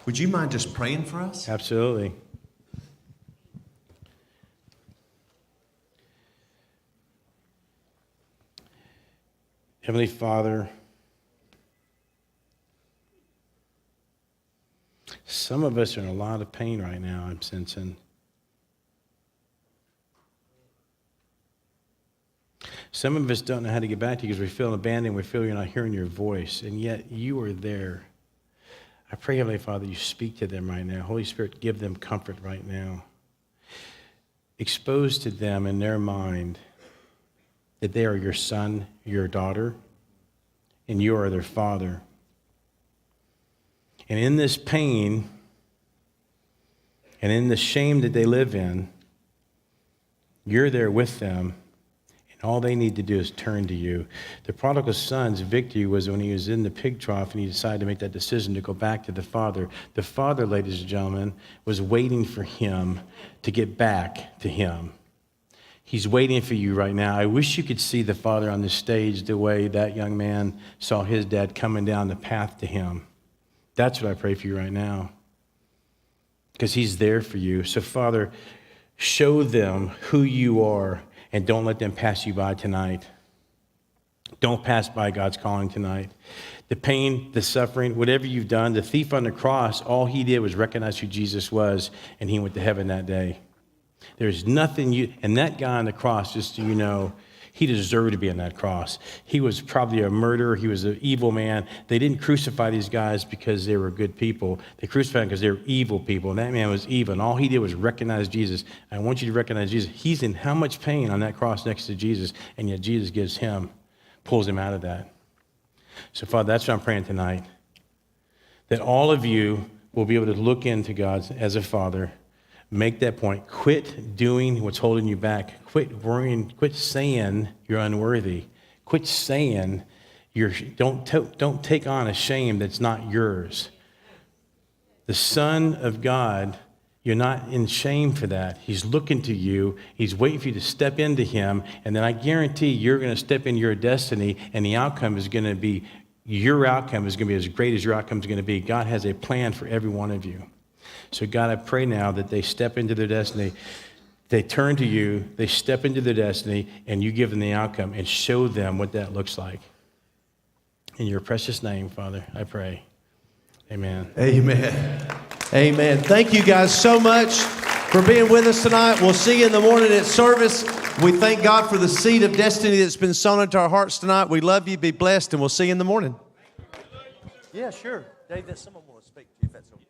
Speaker 1: Would you mind just praying for us?
Speaker 3: Absolutely. Heavenly Father, some of us are in a lot of pain right now, I'm sensing. Some of us don't know how to get back to you because we feel abandoned, we feel you're not hearing your voice, and yet you are there. I pray, Heavenly Father, you speak to them right now. Holy Spirit, give them comfort right now. Expose to them in their mind that they are your son, your daughter, and you are their father. And in this pain and in the shame that they live in, you're there with them. All they need to do is turn to you. The prodigal son's victory was when he was in the pig trough and he decided to make that decision to go back to the Father. The Father, ladies and gentlemen, was waiting for him to get back to him. He's waiting for you right now. I wish you could see the Father on the stage the way that young man saw his dad coming down the path to him. That's what I pray for you right now, because He's there for you. So, Father, show them who you are. And don't let them pass you by tonight. Don't pass by God's calling tonight. The pain, the suffering, whatever you've done, the thief on the cross, all he did was recognize who Jesus was, and he went to heaven that day. There's nothing and that guy on the cross, just so you know, he deserved to be on that cross. He was probably a murderer. He was an evil man. They didn't crucify these guys because they were good people. They crucified them because they were evil people, and that man was evil, and all he did was recognize Jesus. I want you to recognize Jesus. He's in how much pain on that cross next to Jesus, and yet Jesus pulls him out of that. So, Father, that's what I'm praying tonight, that all of you will be able to look into God as a Father. Make that point. Quit doing what's holding you back. Quit worrying. Quit saying you're unworthy. Quit saying don't take on a shame that's not yours. The Son of God, You're not in shame for that. He's looking to you. He's waiting for you to step into him. And then I guarantee you're going to step in your destiny, and the outcome is going to be, your outcome is going to be as great as your outcome is going to be. God has a plan for every one of you. So God, I pray now that they step into their destiny. They turn to you, they step into their destiny, and you give them the outcome and show them what that looks like. In your precious name, Father, I pray. Amen.
Speaker 1: Amen. Amen. Thank you guys so much for being with us tonight. We'll see you in the morning at service. We thank God for the seed of destiny that's been sown into our hearts tonight. We love you. Be blessed, and we'll see you in the morning. Yeah, sure. Dave, someone want to speak to you if that's okay.